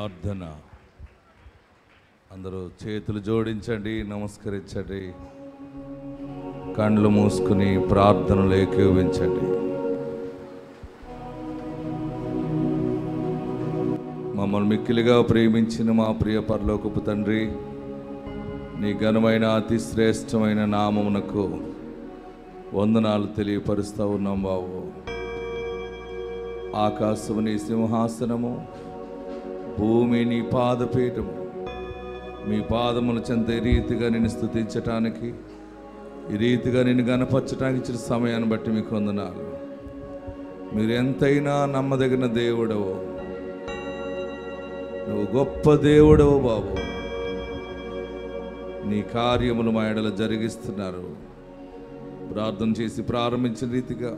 ప్రార్థన. అందరూ చేతులు జోడించండి, నమస్కరించండి, కళ్ళు మూసుకుని ప్రార్థనలు ఏకీభవించండి. మమ్మల్ని మిక్కిలిగా ప్రేమించిన మా ప్రియ పరలోకపు తండ్రి, నీ ఘనమైన అతి శ్రేష్టమైన నామమునకు వందనాలు తెలియపరుస్తూ ఉన్నాం బాబు. ఆకాశము నీ సింహాసనము, భూమి నీ పాదపీఠము. మీ పాదముల చెంత ఈ రీతిగా నిన్ను స్తుతించటానికి, ఈ రీతిగా నిన్ను గణపరచడానికి ఇచ్చిన సమయాన్ని బట్టి మీకు వందనాలు. మీరు ఎంతైనా నమ్మదగిన దేవుడవు, నువ్వు గొప్ప దేవుడవు బాబు. నీ కార్యములు మా ఎడల జరిగిస్తున్నారు. ప్రార్థన చేసి ప్రారంభించిన రీతిగా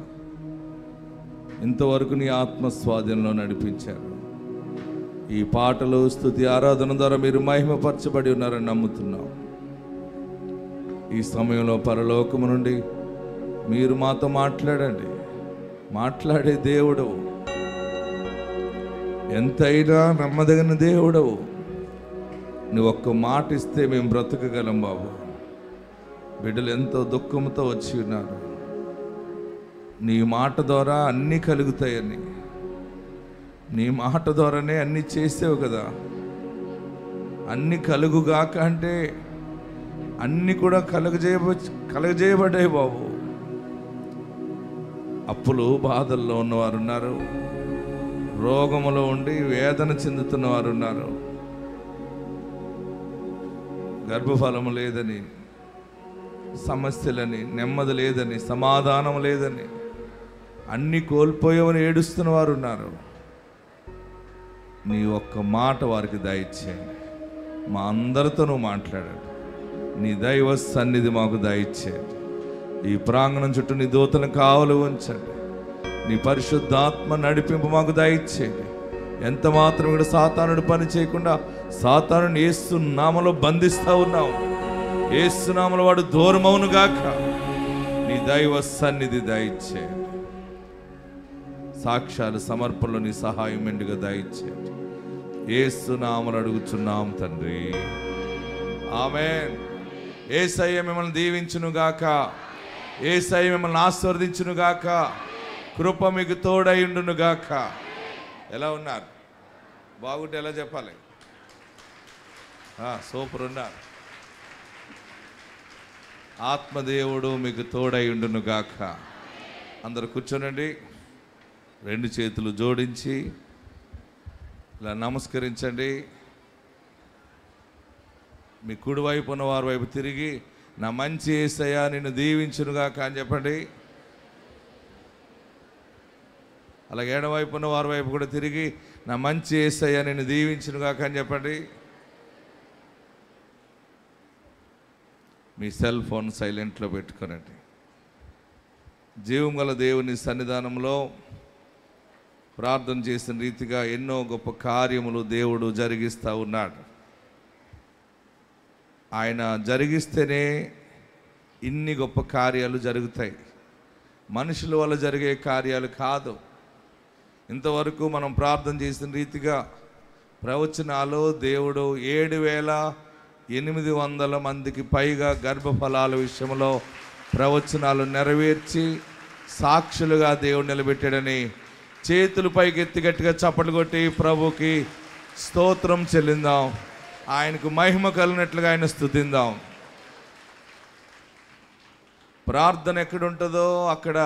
ఇంతవరకు నీ ఆత్మస్వాధీనంలో నడిపించారు. ఈ పాటలు, స్తుతి, ఆరాధన ద్వారా మీరు మహిమపరచబడి ఉన్నారని నమ్ముతున్నాం. ఈ సమయంలో పరలోకము నుండి మీరు మాతో మాట్లాడండి. మాట్లాడే దేవుడవు, ఎంతైనా నమ్మదగిన దేవుడవు. నువ్వు ఒక్క మాట ఇస్తే మేము బ్రతకగలం బాబు. బిడ్డలు ఎంతో దుఃఖంతో వచ్చి ఉన్నారు. నీ మాట ద్వారా అన్నీ కలుగుతాయని, నీ మాట ద్వారానే అన్నీ చేసావు కదా. అన్నీ కలుగుగాక అంటే అన్నీ కూడా కలుగజేయబడ్డాయి బాబు. అప్పులు బాధల్లో ఉన్నవారు ఉన్నారు, రోగములో ఉండి వేదన చెందుతున్న వారు ఉన్నారు, గర్భఫలము లేదని, సమస్యలని, నెమ్మది లేదని, సమాధానం లేదని, అన్నీ కోల్పోయామని ఏడుస్తున్న వారు ఉన్నారు. నీ ఒక్క మాట వారికి దయచేయండి. మా అందరితో నువ్వు మాట్లాడండి. నీ దైవ సన్నిధి మాకు దయచేయండి. ఈ ప్రాంగణం చుట్టూ నీ దూతలను కావలు ఉంచండి. నీ పరిశుద్ధాత్మ నడిపింపు మాకు దయచేయండి. ఎంత మాత్రం కూడా సాతానుడు పని చేయకుండా సాతానుని యేసు నామములో బంధిస్తూ ఉన్నావు. యేసు నామములో వాడు దూరమవును గాక. నీ దైవ సన్నిధి దయచేయండి. సాక్ష్యాలు సమర్పణలో నీ సహాయం మెండుగా దయచేయండి. యేసు నామములో అడుగుచున్నాం తండ్రి, ఆమేన్. యేసయ్య మిమ్మల్ని దీవించును గాక. యేసయ్య మిమ్మల్ని ఆశీర్వదించును గాక. కృప మీకు తోడైండును గాక. ఎలా ఉన్నారు? బాగుంటే ఎలా చెప్పాలి? సూపర్ ఉన్నారు. ఆత్మదేవుడు మీకు తోడైండును గాక. అందరూ కూర్చోనండి. రెండు చేతులు జోడించి ఇలా నమస్కరించండి. మీ కుడివైపు ఉన్న వారి వైపు తిరిగి, నా మంచి యేసయ్య నిన్ను దీవించునుగాక అని చెప్పండి. అలాగే ఎడవైపు ఉన్న వారి వైపు కూడా తిరిగి, నా మంచి యేసయ్య నిన్ను దీవించునుగాక అని చెప్పండి. మీ సెల్ ఫోన్ సైలెంట్లో పెట్టుకోనండి. జీవం గల దేవుని సన్నిధానంలో ప్రార్థన చేసిన రీతిగా ఎన్నో గొప్ప కార్యములు దేవుడు జరిగిస్తూ ఉన్నాడు. ఆయన జరిగిస్తేనే ఇన్ని గొప్ప కార్యాలు జరుగుతాయి. మనుషుల వల్ల జరిగే కార్యాలు కాదు. ఇంతవరకు మనం ప్రార్థన చేసిన రీతిగా ప్రవచనాలు దేవుడు 7,800 మందికి పైగా గర్భఫలాల విషయంలో ప్రవచనాలు నెరవేర్చి సాక్షులుగా దేవుడు నిలబెట్టాడని చేతులు పైకి ఎత్తి గట్టిగా చప్పట్లు కొట్టి ప్రభుకి స్తోత్రం చెల్లిందాం. ఆయనకు మహిమ కలిగినట్లుగా ఆయన స్తుతిందాం. ప్రార్థన ఎక్కడుంటుందో అక్కడ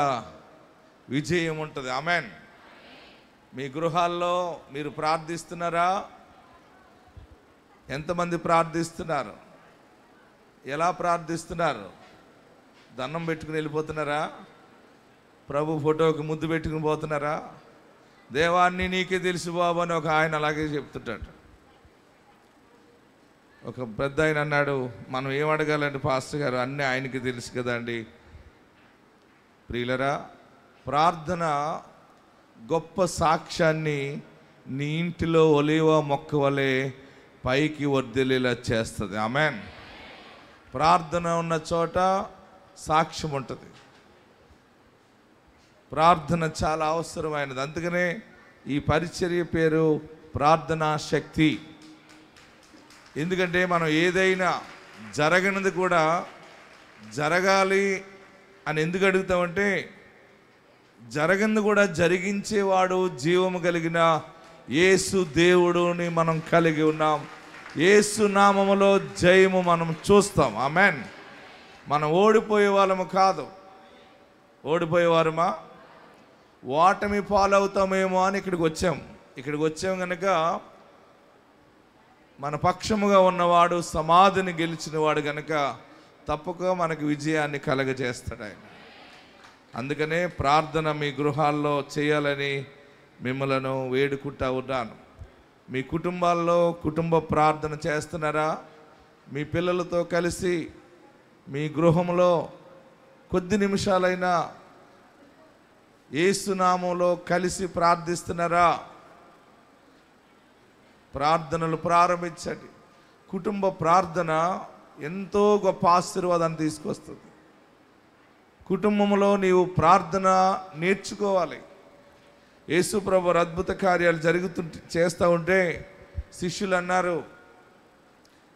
విజయం ఉంటుంది. ఆమెన్. మీ గృహాల్లో మీరు ప్రార్థిస్తున్నారా? ఎంతమంది ప్రార్థిస్తున్నారు? ఎలా ప్రార్థిస్తున్నారు? దండం పెట్టుకుని వెళ్ళిపోతున్నారా? ప్రభు ఫోటోకి ముద్దు పెట్టుకుని పోతున్నారా? దేవాన్ని నీకే తెలుసు బాబు అని ఒక ఆయన అలాగే చెప్తుంటాడు. ఒక పెద్ద ఆయన అన్నాడు, మనం ఏం అడగాలంటే పాస్టర్ గారు అన్నీ ఆయనకి తెలుసు కదండి. ప్రియులరా, ప్రార్థన గొప్ప సాక్ష్యాన్ని నీ ఇంటిలో ఒలీవ మొక్క వలె పైకి వర్ధిల్లేలా చేస్తుంది. ఆమెన్. ప్రార్థన ఉన్న చోట సాక్ష్యం ఉంటుంది. ప్రార్థన చాలా అవసరమైనది. అందుకనే ఈ పరిచర్య పేరు ప్రార్థనా శక్తి. ఎందుకంటే మనం ఏదైనా జరగనిది కూడా జరగాలి అని ఎందుకు అడుగుతామంటే, జరగనిది కూడా జరిగించేవాడు జీవము కలిగిన యేసు దేవుడుని మనం కలిగి ఉన్నాం. యేసు నామములో జయము మనం చూస్తాం. ఆమెన్. మనం ఓడిపోయే వాళ్ళము కాదు. ఓడిపోయేవారమా? ఓటమి పాలవుతామేమో అని ఇక్కడికి వచ్చాం కనుక మన పక్షముగా ఉన్నవాడు సమాధిని గెలిచిన వాడు కనుక తప్పక మనకు విజయాన్ని కలగజేస్తాడు ఆయన. అందుకనే ప్రార్థన మీ గృహాల్లో చేయాలని మిమ్మలను వేడుకుంటా ఉన్నాను. మీ కుటుంబాల్లో కుటుంబ ప్రార్థన చేస్తున్నారా? మీ పిల్లలతో కలిసి మీ గృహంలో కొద్ది నిమిషాలైనా యేసు నామములో కలిసి ప్రార్థిస్తున్నారా? ప్రార్థనలు ప్రారంభించండి. కుటుంబ ప్రార్థన ఎంతో గొప్ప ఆశీర్వాదాన్ని తీసుకొస్తుంది. కుటుంబంలో నీవు ప్రార్థన నేర్చుకోవాలి. యేసు ప్రభువు అద్భుత కార్యాలు చేస్తూ ఉంటే శిష్యులు అన్నారు,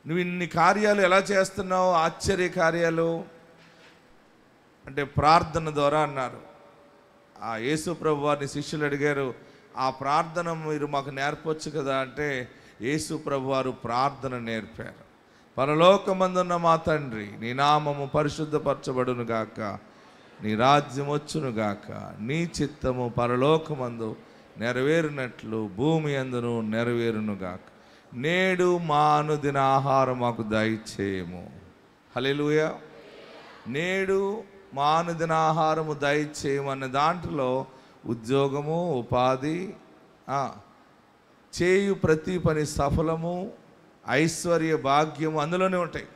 నువ్వు ఇన్ని కార్యాలు ఎలా చేస్తున్నావు? ఆశ్చర్య కార్యాలు అంటే ప్రార్థన ద్వారా అన్నారు. ఆ యేసు ప్రభు వారిని శిష్యులు అడిగారు, ఆ ప్రార్థన మీరు మాకు నేర్పొచ్చు కదా అంటే యేసు ప్రభు వారు ప్రార్థన నేర్పారు. పరలోకమందున్న మా తండ్రి, నీ నామము పరిశుద్ధపరచబడును గాక, నీ రాజ్యం వచ్చును గాక, నీ చిత్తము పరలోకమందు నెరవేరినట్లు భూమి అందును నెరవేరును గాక, నేడు మా అనుదిన ఆహారం మాకు దయచేయము. హల్లెలూయా. నేడు మా అనుదిన ఆహారము దయచేయమన్న దాంట్లో ఉద్యోగము, ఉపాధి, చేయు ప్రతి పని సఫలము, ఐశ్వర్య, భాగ్యము అందులోనే ఉంటాయి.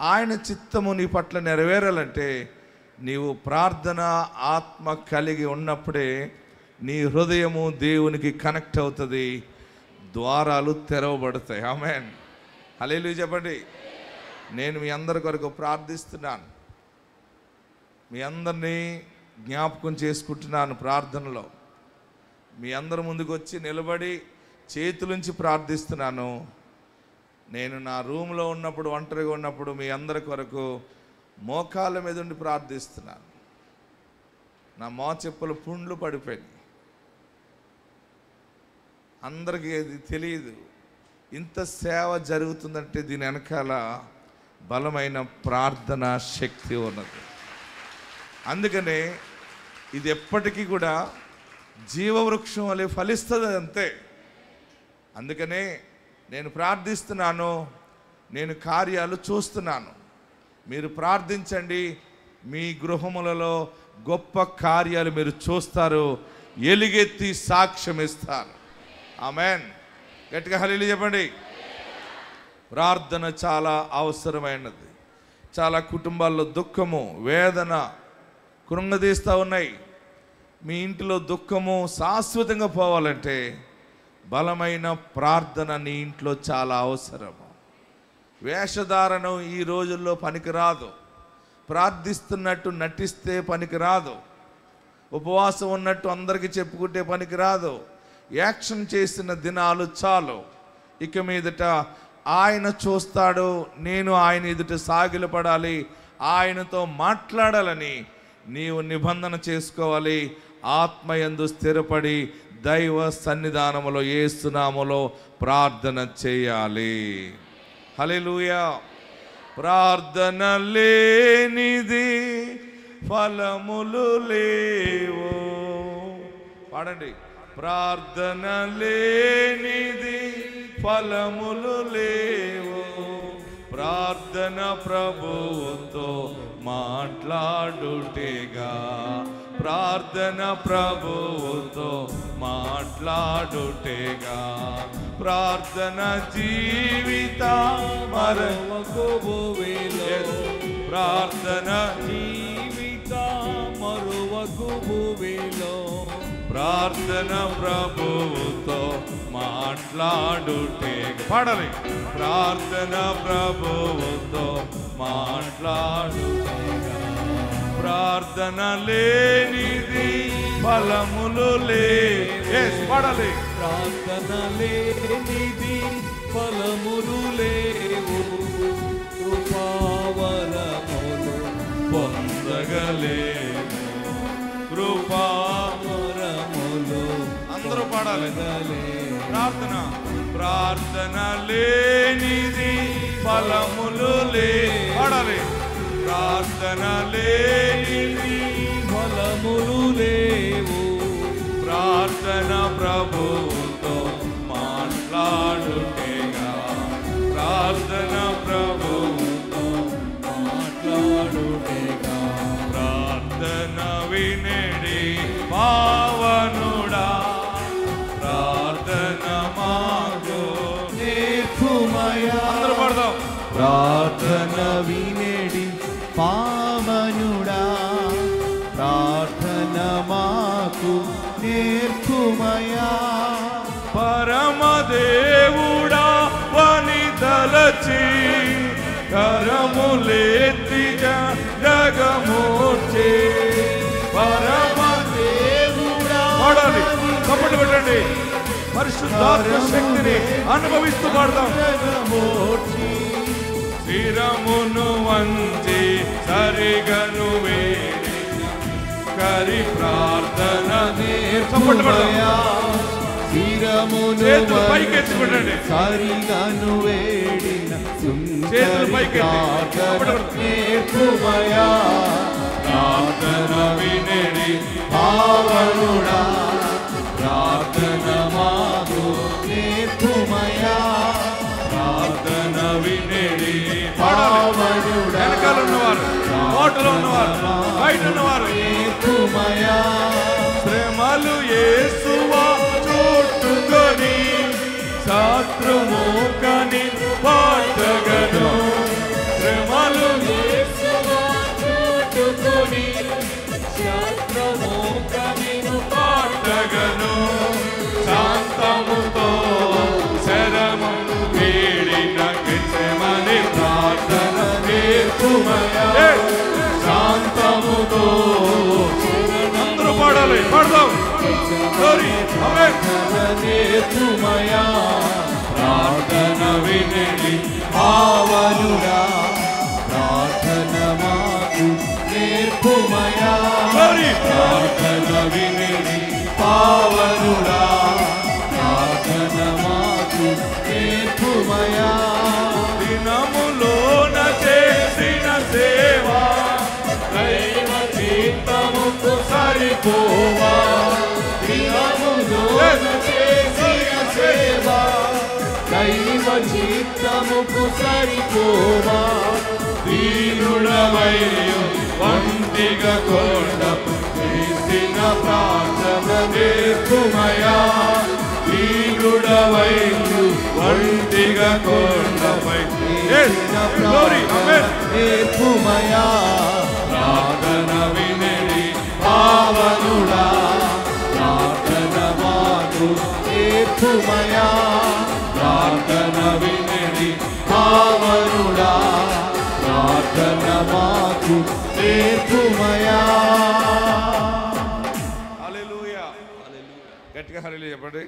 ఆయన చిత్తము నీ పట్ల నెరవేరాలంటే నీవు ప్రార్థన ఆత్మ కలిగి ఉన్నప్పుడే నీ హృదయము దేవునికి కనెక్ట్ అవుతుంది, ద్వారాలు తెరవబడతాయి. ఆమేన్. హల్లెలూయా చెప్పండి. నేను మీ అందరి కొరకు ప్రార్థిస్తున్నాను, మీ అందరినీ జ్ఞాపకం చేసుకుంటున్నాను. ప్రార్థనలో మీ అందరి ముందుకు వచ్చి నిలబడి చేతులుంచి ప్రార్థిస్తున్నాను. నేను నా రూమ్లో ఉన్నప్పుడు, ఒంటరిగా ఉన్నప్పుడు మీ అందరి కొరకు మోకాళ్ళ మీద ఉండి ప్రార్థిస్తున్నాను. నా మోచెప్పులు పుండ్లు పడిపోయినాయి. అందరికీ అది తెలియదు. ఇంత సేవ జరుగుతుందంటే దీని వెనకాల బలమైన ప్రార్థనా శక్తి ఉన్నది. అందుకనే ఇది ఎప్పటికీ కూడా జీవవృక్షం వలె ఫలిస్తుంది అంతే. అందుకనే నేను ప్రార్థిస్తున్నాను, నేను కార్యాలు చూస్తున్నాను. మీరు ప్రార్థించండి, మీ గృహములలో గొప్ప కార్యాలు మీరు చూస్తారు, ఎలుగెత్తి సాక్ష్యం ఇస్తారు. ఆమేన్. గట్టిగా హల్లెలూయా చెప్పండి. ప్రార్థన చాలా అవసరమైనది. చాలా కుటుంబాల్లో దుఃఖము, వేదన కృంగదీస్తూ ఉన్నాయి. మీ ఇంటిలో దుఃఖము శాశ్వతంగా పోవాలంటే బలమైన ప్రార్థన నీ ఇంట్లో చాలా అవసరము. వేషధారణ ఈ రోజుల్లో పనికిరాదు. ప్రార్థిస్తున్నట్టు నటిస్తే పనికిరాదు. ఉపవాసం ఉన్నట్టు అందరికీ చెప్పుకుంటే పనికిరాదు. యాక్షన్ చేసిన దినాలు చాలు. ఇక మీదట ఆయన చూస్తాడు, నేను ఆయన ఎదుట సాగిలపడాలి, ఆయనతో మాట్లాడాలని నీవు నిబంధన చేసుకోవాలి. ఆత్మయందు స్థిరపడి దైవ సన్నిధానములో యేసు నామములో ప్రార్థన చేయాలి. హల్లెలూయా. ప్రార్థన లేనిది ఫలములు లేవు. పాడండి. ప్రార్థన లేనిది ఫలములు లేవు. ప్రార్థన ప్రభువుతో మాట్లాడుటేగా, ప్రార్థన ప్రభువుతో మాట్లాడుటేగా, ప్రార్థన జీవిత మరువకు భూమిలో, ప్రార్థన జీవిత మరువకు భూమిలో, ప్రార్థన ప్రభువుతో మాట్లాడుటేగా. పాడాలి. ప్రార్థన ప్రభువుతో మాట్లాడుటేగా, ప్రార్థన లేనిది ఫలములు లేవు. పాడాలి. ప్రార్థన లేనిది ఫలములు లేవు, కృపావరములు పొందగలేము, కృపావరములు. అందరూ పాడాలి. ప్రార్థన ప్రార్థన లేనిది ఫలములు పాడాలి. ప్రార్థన లేనిది ఫలములు లేవు, ప్రార్థన ప్రభుతో మాట్లాడుటేగా, ప్రార్థన ప్రభుతో మాట్లాడుటేగా. ప్రార్థన వినడి పావనుడా, ప్రార్థన మాకు నేర్చుమయా. అందరూ పడదాం. ప్రార్థన వినడి పావనుడా, ప్రార్థన మాకు నేర్చుమయా. పరమదేవుడా వనితలచి కరములెత్తి జగమూర్చి, పరమదేవుడా పాడాలి. కప్పట్లు పెట్టండి. పరిశుద్ధాత్మ శక్తిని అనుభవిస్తూ పాడదాం. శిరమును వంచి సరిగను వేడి కరి ప్రార్థన నేర్చుమయా. శిరమును పైకెత్తి పెట్టండి. సరిగను వేడిన చేతులు పైకెత్తి నేర్చుమయా. ప్రార్థన వినడి పావనుడా, ప్రార్థన మాకు నేర్చుమయా. ప్రార్థన వినడి పావనుడా. వెనకాల ఉన్నవారు, కోటలో ఉన్నవారు, బయట ఉన్నవారు నేర్చుమయా. శ్రమలు యేసువా చుట్టుకొని శత్రుముఖని పాటగను, శ్రమలు యేసువా చుట్టుకొని శత్రుముఖని పాటగను. శాంతముతో శరమును వీడిన కిచెమని ప్రార్థన నేర్చుమయా. శాంతముతో అందరూ పాడాలి. పాడదాం. నేర్చుమయా. ప్రార్థన వినడి పావనుడా, ప్రార్థన మాకు నేర్చుమయా. ప్రార్థన వినడి పావనుడా, ప్రార్థన మాకు నేర్చుమయా. దినములోన చేసిన సేవ దైవ చిత్తముకు సరిపోవా. దినములోన చేసిన సేవ దైవ చిత్తముకు సరిపోవా. దీనుడవైయు వంటిగా కొండపు చేసిన ప్రార్థన నేర్చుమయా. దీనుడవైయు వంటిగా కొండపై నేర్చుమయా. ప్రార్థన వినడి పావనుడా, ప్రార్థన మాకు నేర్చుమయా. ప్రార్థన వినడి పావనుడా, ప్రార్థన మాకు నేర్చుమయా. హల్లెలూయా. గట్టిగా హల్లెలూయా చెప్పండి.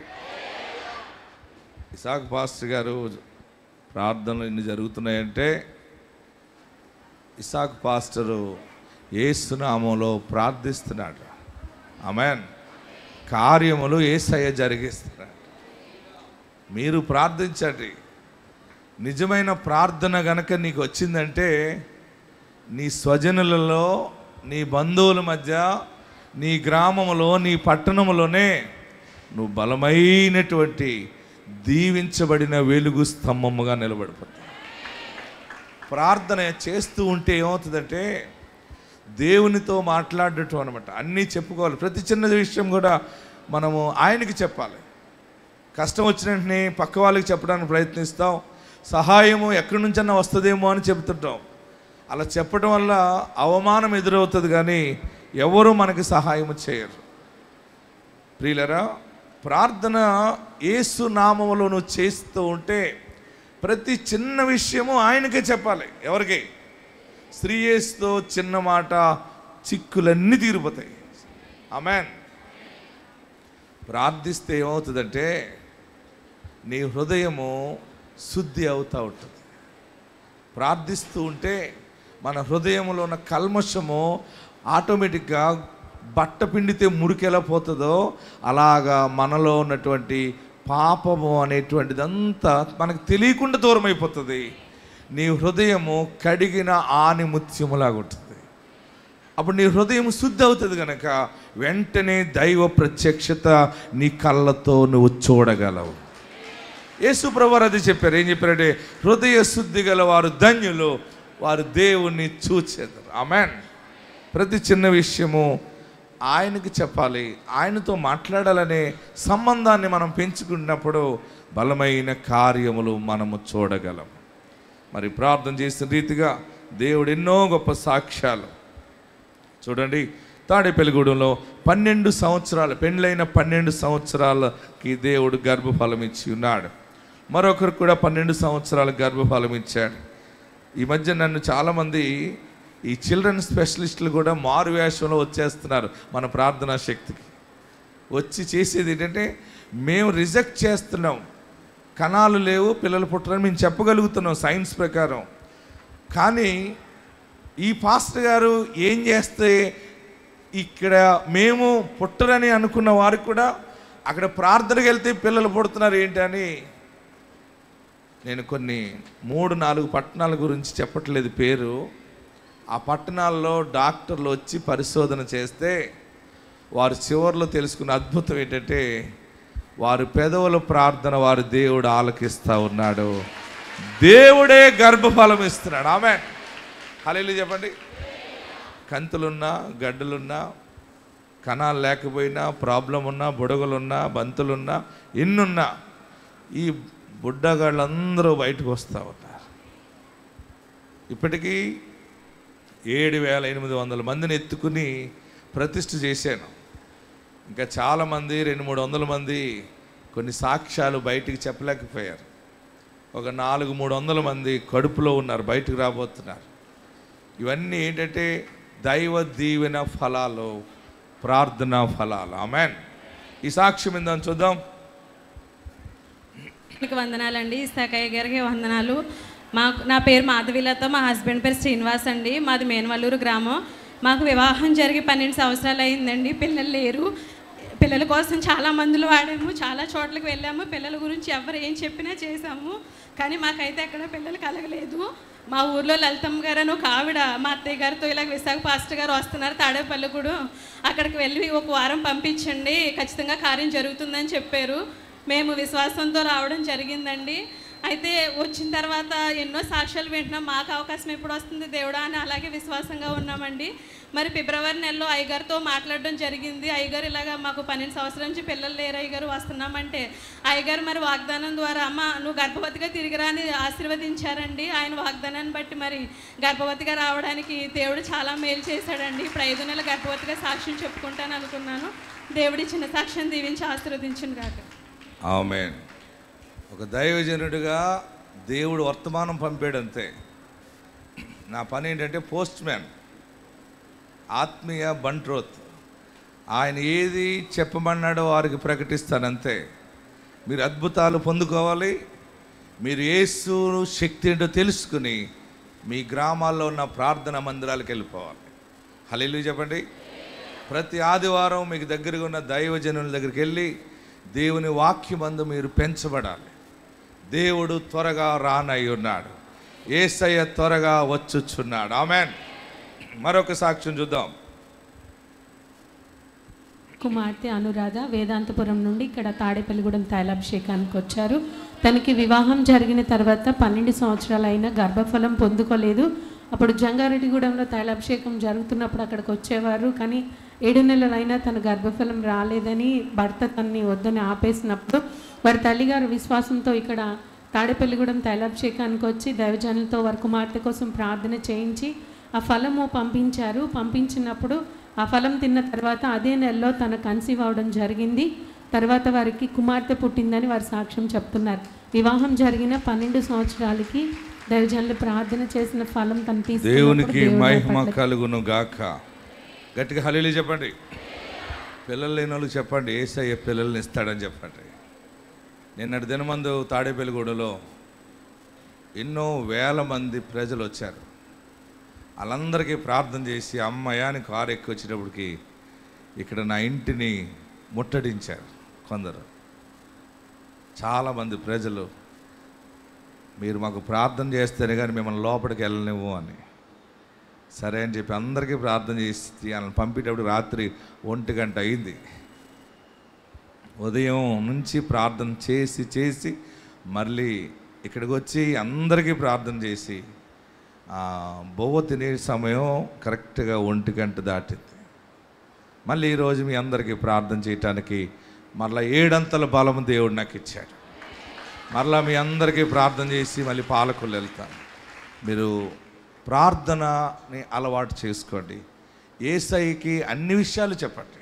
ఇసాక్ పాస్టర్ గారు ప్రార్థనలు ఇన్ని జరుగుతున్నాయంటే ఇసాక్ పాస్టరు యేసు నామములో ప్రార్థిస్తున్నాడు. ఆమేన్. కార్యములు యేసయ్య జరిగిస్తున్నాడు. మీరు ప్రార్థించండి. నిజమైన ప్రార్థన గనక నీకు వచ్చిందంటే నీ స్వజనులలో, నీ బంధువుల మధ్య, నీ గ్రామంలో, నీ పట్టణంలోనే నువ్వు బలమైనటువంటి దీవించబడిన వెలుగు స్తంభముగా నిలబడిపోతావు. ప్రార్థన చేస్తూ ఉంటే ఏమవుతుందంటే దేవునితో మాట్లాడటం అనమాట. అన్నీ చెప్పుకోవాలి. ప్రతి చిన్న విషయం కూడా మనము ఆయనకి చెప్పాలి. కష్టం వచ్చిన వెంటనే పక్క వాళ్ళకి చెప్పడానికి ప్రయత్నిస్తాం. సహాయము ఎక్కడి నుంచన్నా వస్తుందేమో అని చెప్తుంటాం. అలా చెప్పడం వల్ల అవమానం ఎదురవుతుంది, కానీ ఎవరు మనకి సహాయం చేయరు. ప్రియులరా, ప్రార్థన యేసు నామములో నువ్వు చేస్తూ ఉంటే ప్రతి చిన్న విషయము ఆయనకే చెప్పాలి. ఎవరికి? శ్రీయేసుతో చిన్న మాట చిక్కులన్నీ తీరిపోతాయి. ఆమేన్. ప్రార్థిస్తే ఏమవుతుందంటే నీ హృదయము శుద్ధి అవుతూ ఉంటుంది. ప్రార్థిస్తూ ఉంటే మన హృదయంలో ఉన్న కల్మషము ఆటోమేటిక్గా బట్ట పిండితే మురికెలా పోతుందో అలాగా మనలో ఉన్నటువంటి పాపము అనేటువంటిదంతా మనకు తెలియకుండా దూరం అయిపోతుంది. నీ హృదయము కడిగిన ఆనిముత్యములాగా ఉంటుంది. అప్పుడు నీ హృదయం శుద్ధి అవుతుంది కనుక వెంటనే దైవ ప్రత్యక్షత నీ కళ్ళతో నువ్వు చూడగలవు. యేసు ప్రభువారు అది చెప్పారు. ఏం చెప్పారంటే హృదయ శుద్ధి గల వారు ధన్యులు, వారు దేవుణ్ణి చూచెదరు. ఆమేన్. ప్రతి చిన్న విషయము ఆయనకి చెప్పాలి, ఆయనతో మాట్లాడాలనే సంబంధాన్ని మనం పెంచుకున్నప్పుడు బలమైన కార్యములు మనము చూడగలం. మరి ప్రార్థన చేసిన రీతిగా దేవుడు ఎన్నో గొప్ప సాక్ష్యాలు చూడండి. తాడేపల్లిగూడెంలో 12 సంవత్సరాలు పెళ్ళైన 12 సంవత్సరాలకి దేవుడు గర్భఫలం ఇచ్చి ఉన్నాడు. మరొకరు కూడా 12 సంవత్సరాల గర్భఫలం ఇచ్చాడు. ఈ మధ్య నన్ను చాలామంది ఈ చిల్డ్రన్ స్పెషలిస్టులు కూడా మారు వేషంలో వచ్చేస్తున్నారు మన ప్రార్థనా శక్తికి. వచ్చి చేసేది ఏంటంటే మేము రిజెక్ట్ చేస్తున్నాం, కణాలు లేవు, పిల్లలు పుట్టరని మేము చెప్పగలుగుతున్నాం సైన్స్ ప్రకారం. కానీ ఈ పాస్టర్ గారు ఏం చేస్తే ఇక్కడ మేము పుట్టరని అనుకున్న వారికి కూడా అక్కడ ప్రార్థనకి వెళ్తే పిల్లలు పుడుతున్నారు ఏంటి అని నేను కొన్ని 3-4 పట్టణాల గురించి చెప్పట్లేదు పేరు. ఆ పట్టణాల్లో డాక్టర్లు వచ్చి పరిశోధన చేస్తే వారు చివరిలో తెలుసుకున్న అద్భుతం ఏంటంటే వారి పెదవుల ప్రార్థన వారి దేవుడు ఆలకిస్తూ ఉన్నాడు. దేవుడే గర్భఫలం ఇస్తున్నాడు. ఆమేన్. హల్లెలూయా చెప్పండి. కంతులున్నా, గడ్డలున్నా, కణాలు లేకపోయినా, ప్రాబ్లం ఉన్నా, బుడగలున్నా, బంతులున్నా, ఎన్నున్నా ఈ బుడ్డగాళ్ళందరూ బయటకు వస్తూ ఉన్నారు. ఇప్పటికీ 7,800 మందిని ఎత్తుకుని ప్రతిష్ఠ చేశాను. ఇంకా చాలామంది 200-300 మంది కొన్ని సాక్ష్యాలు బయటికి చెప్పలేకపోయారు. ఒక 400-300 మంది కడుపులో ఉన్నారు, బయటకు రాబోతున్నారు. ఇవన్నీ ఏంటంటే దైవ దీవెన ఫలాలు, ప్రార్థనా ఫలాలు. ఆమేన్. ఈ సాక్ష్యం ఏందని చూద్దాం. వందనాలండి. ఇస్తాకయ్య గారికి వందనాలు. నా పేరు మాధవిలత, మా హస్బెండ్ పేరు శ్రీనివాస్ అండి. మాది మేనవల్లూరు గ్రామం. మాకు వివాహం జరిగి 12 సంవత్సరాలు అయిందండి. పిల్లలు లేరు. పిల్లల కోసం చాలా మందులు వాడాము, చాలా చోట్లకి వెళ్ళాము. పిల్లల గురించి ఎవరు ఏం చెప్పినా చేసాము, కానీ మాకైతే ఎక్కడ పిల్లలు కలగలేదు. మా ఊర్లో లలితమ్మ గారు అని ఒక ఆవిడ మా అత్తయ్య గారితో ఇలాగ విశాఖ పాస్టర్ గారు వస్తున్నారు తాడేపల్లిగూడెం, అక్కడికి వెళ్ళి ఒక వారం పంపించండి, ఖచ్చితంగా కార్యం జరుగుతుందని చెప్పారు. మేము విశ్వాసంతో రావడం జరిగిందండి. అయితే వచ్చిన తర్వాత ఎన్నో సాక్ష్యాలు వింటున్నాం. మాకు అవకాశం ఎప్పుడు వస్తుంది దేవుడా అని అలాగే విశ్వాసంగా ఉన్నామండి. మరి ఫిబ్రవరి నెలలో అయ్యగారితో మాట్లాడడం జరిగింది. అయ్యగారు ఇలాగా మాకు 12 సంవత్సరాల నుంచి పిల్లలు లేరు అయ్యగారు, వస్తున్నామంటే అయ్యగారు మరి వాగ్దానం ద్వారా అమ్మ నువ్వు గర్భవతిగా తిరిగిరా అని ఆశీర్వదించారండి. ఆయన వాగ్దానాన్ని బట్టి మరి గర్భవతిగా రావడానికి దేవుడు చాలా మేలు చేశాడండి. ఇప్పుడు 5 నెలల గర్భవతిగా సాక్ష్యం చెప్పుకుంటాను అనుకున్నాను. దేవుడి చిన్న సాక్ష్యం దీవించి ఆశీర్వదించును గాక. ఆమేన్. ఒక దైవజనుడిగా దేవుడు వర్తమానం పంపాడంతే. నా పని ఏంటంటే పోస్ట్ మ్యాన్, ఆత్మీయ బంట్రోత్. ఆయన ఏది చెప్పమన్నాడో వారికి ప్రకటిస్తానంతే. మీరు అద్భుతాలు పొందుకోవాలి, మీరు యేసు శక్తి ఏంటో తెలుసుకుని మీ గ్రామాల్లో ఉన్న ప్రార్థనా మందిరాలకు వెళ్ళిపోవాలి. హల్లెలూయా చెప్పండి. ప్రతి ఆదివారం మీకు దగ్గరగా ఉన్న దైవజనుల దగ్గరికి వెళ్ళి దేవుని వాక్యమందు మీరు పెంచబడాలి. దేవుడు త్వరగా రానై ఉన్నాడు. యేసయ్య త్వరగా వచ్చుచున్నాడు. ఆమేన్. మరొక సాక్ష్యం చూద్దాం. కుమార్తె అనురాధ వేదాంతపురం నుండి ఇక్కడ తాడేపల్లిగూడెం తైలాభిషేకానికి వచ్చారు. తనకి వివాహం జరిగిన తర్వాత 12 సంవత్సరాలు అయినా గర్భఫలం పొందుకోలేదు. అప్పుడు జంగారెడ్డిగూడెంలో తైలాభిషేకం జరుగుతున్నప్పుడు అక్కడికి వచ్చేవారు, కానీ 7 నెలలైనా తన గర్భఫలం రాలేదని భర్త తనని వద్దని ఆపేసినప్పుడు వారి తల్లిగారు విశ్వాసంతో ఇక్కడ తాడేపల్లిగూడెం తైలాభిషేకానికి వచ్చి దైవజనులతో వారి కుమార్తె కోసం ప్రార్థన చేయించి ఆ ఫలము పంపించారు. పంపించినప్పుడు ఆ ఫలం తిన్న తర్వాత అదే నెలలో తన కన్సీవ్ అవడం జరిగింది. తర్వాత వారికి కుమార్తె పుట్టిందని వారి సాక్ష్యం చెప్తున్నారు. వివాహం జరిగిన 12 సంవత్సరాలకి దైవజనులు ప్రార్థన చేసిన ఫలం తను తీసుకున్నప్పుడు దేవునికి మహిమ కలుగును గాక. గట్టిగా హల్లెలూయా చెప్పండి. పిల్లలు లేని వాళ్ళకి చెప్పండి, యేసయ్య పిల్లల్ని ఇస్తాడని చెప్పండి. నిన్నటి దినమందు తాడేపల్లిగూడలో ఎన్నో వేల మంది ప్రజలు వచ్చారు. వాళ్ళందరికీ ప్రార్థన చేసి అమ్మయాని కారు ఎక్కి వచ్చేటప్పటికి ఇక్కడ నా ఇంటిని ముట్టడించారు కొందరు. చాలామంది ప్రజలు, మీరు మాకు ప్రార్థన చేస్తేనే కానీ మిమ్మల్ని లోపలికి వెళ్ళనివ్వు అని. సరే అని చెప్పి అందరికీ ప్రార్థన చేసి వాళ్ళని పంపేటప్పుడు రాత్రి 1 గంట అయింది. ఉదయం నుంచి ప్రార్థన చేసి చేసి మళ్ళీ ఇక్కడికి వచ్చి అందరికీ ప్రార్థన చేసి బొవ్వ తినే సమయం కరెక్ట్గా 1 గంట దాటింది. మళ్ళీ ఈరోజు మీ అందరికీ ప్రార్థన చేయటానికి మరలా 7 అంతల బలము దేవుడు నాకు ఇచ్చాడు. మరలా మీ అందరికీ ప్రార్థన చేసి మళ్ళీ పాలకులు వెళ్తాను. మీరు ప్రార్థనని అలవాటు చేసుకోండి. యేసయ్యకి అన్ని విషయాలు చెప్పండి,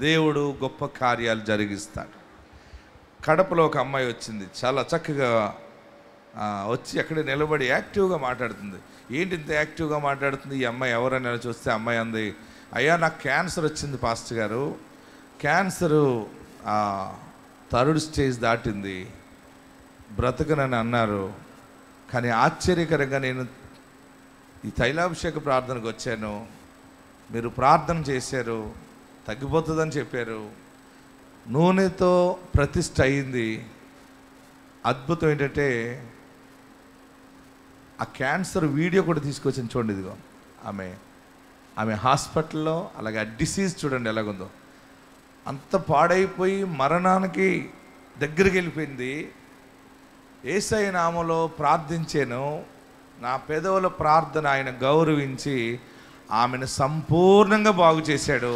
దేవుడు గొప్ప కార్యాలు జరిగిస్తాడు. కడపలో ఒక అమ్మాయి వచ్చింది, చాలా చక్కగా వచ్చి అక్కడే నిలబడి యాక్టివ్గా మాట్లాడుతుంది. ఏంటి ఇంత యాక్టివ్గా మాట్లాడుతుంది ఈ అమ్మాయి ఎవరైనా చూస్తే అమ్మాయి అంది, అయ్యా నాకు క్యాన్సర్ వచ్చింది పాస్టర్ గారు, క్యాన్సరు 3rd స్టేజ్ దాటింది, బ్రతకనని అన్నారు. కానీ ఆశ్చర్యకరంగా నేను ఈ తైలాభిషేక ప్రార్థనకు వచ్చాను, మీరు ప్రార్థన చేశారు, తగ్గిపోతుందని చెప్పారు, నూనెతో ప్రతిష్ఠ అయింది. అద్భుతం ఏంటంటే ఆ క్యాన్సర్ వీడియో కూడా తీసుకొచ్చింది చూడండి. ఇదిగో ఆమె హాస్పిటల్లో, అలాగే ఆ డిసీజ్ చూడండి ఎలాగుందో. అంత పాడైపోయి మరణానికి దగ్గరికి వెళ్ళిపోయింది. యేసయ్య నామములో ప్రార్థించాను, నా పెదవుల ప్రార్థన ఆయన గౌరవించి ఆమెను సంపూర్ణంగా బాగు చేశాడు.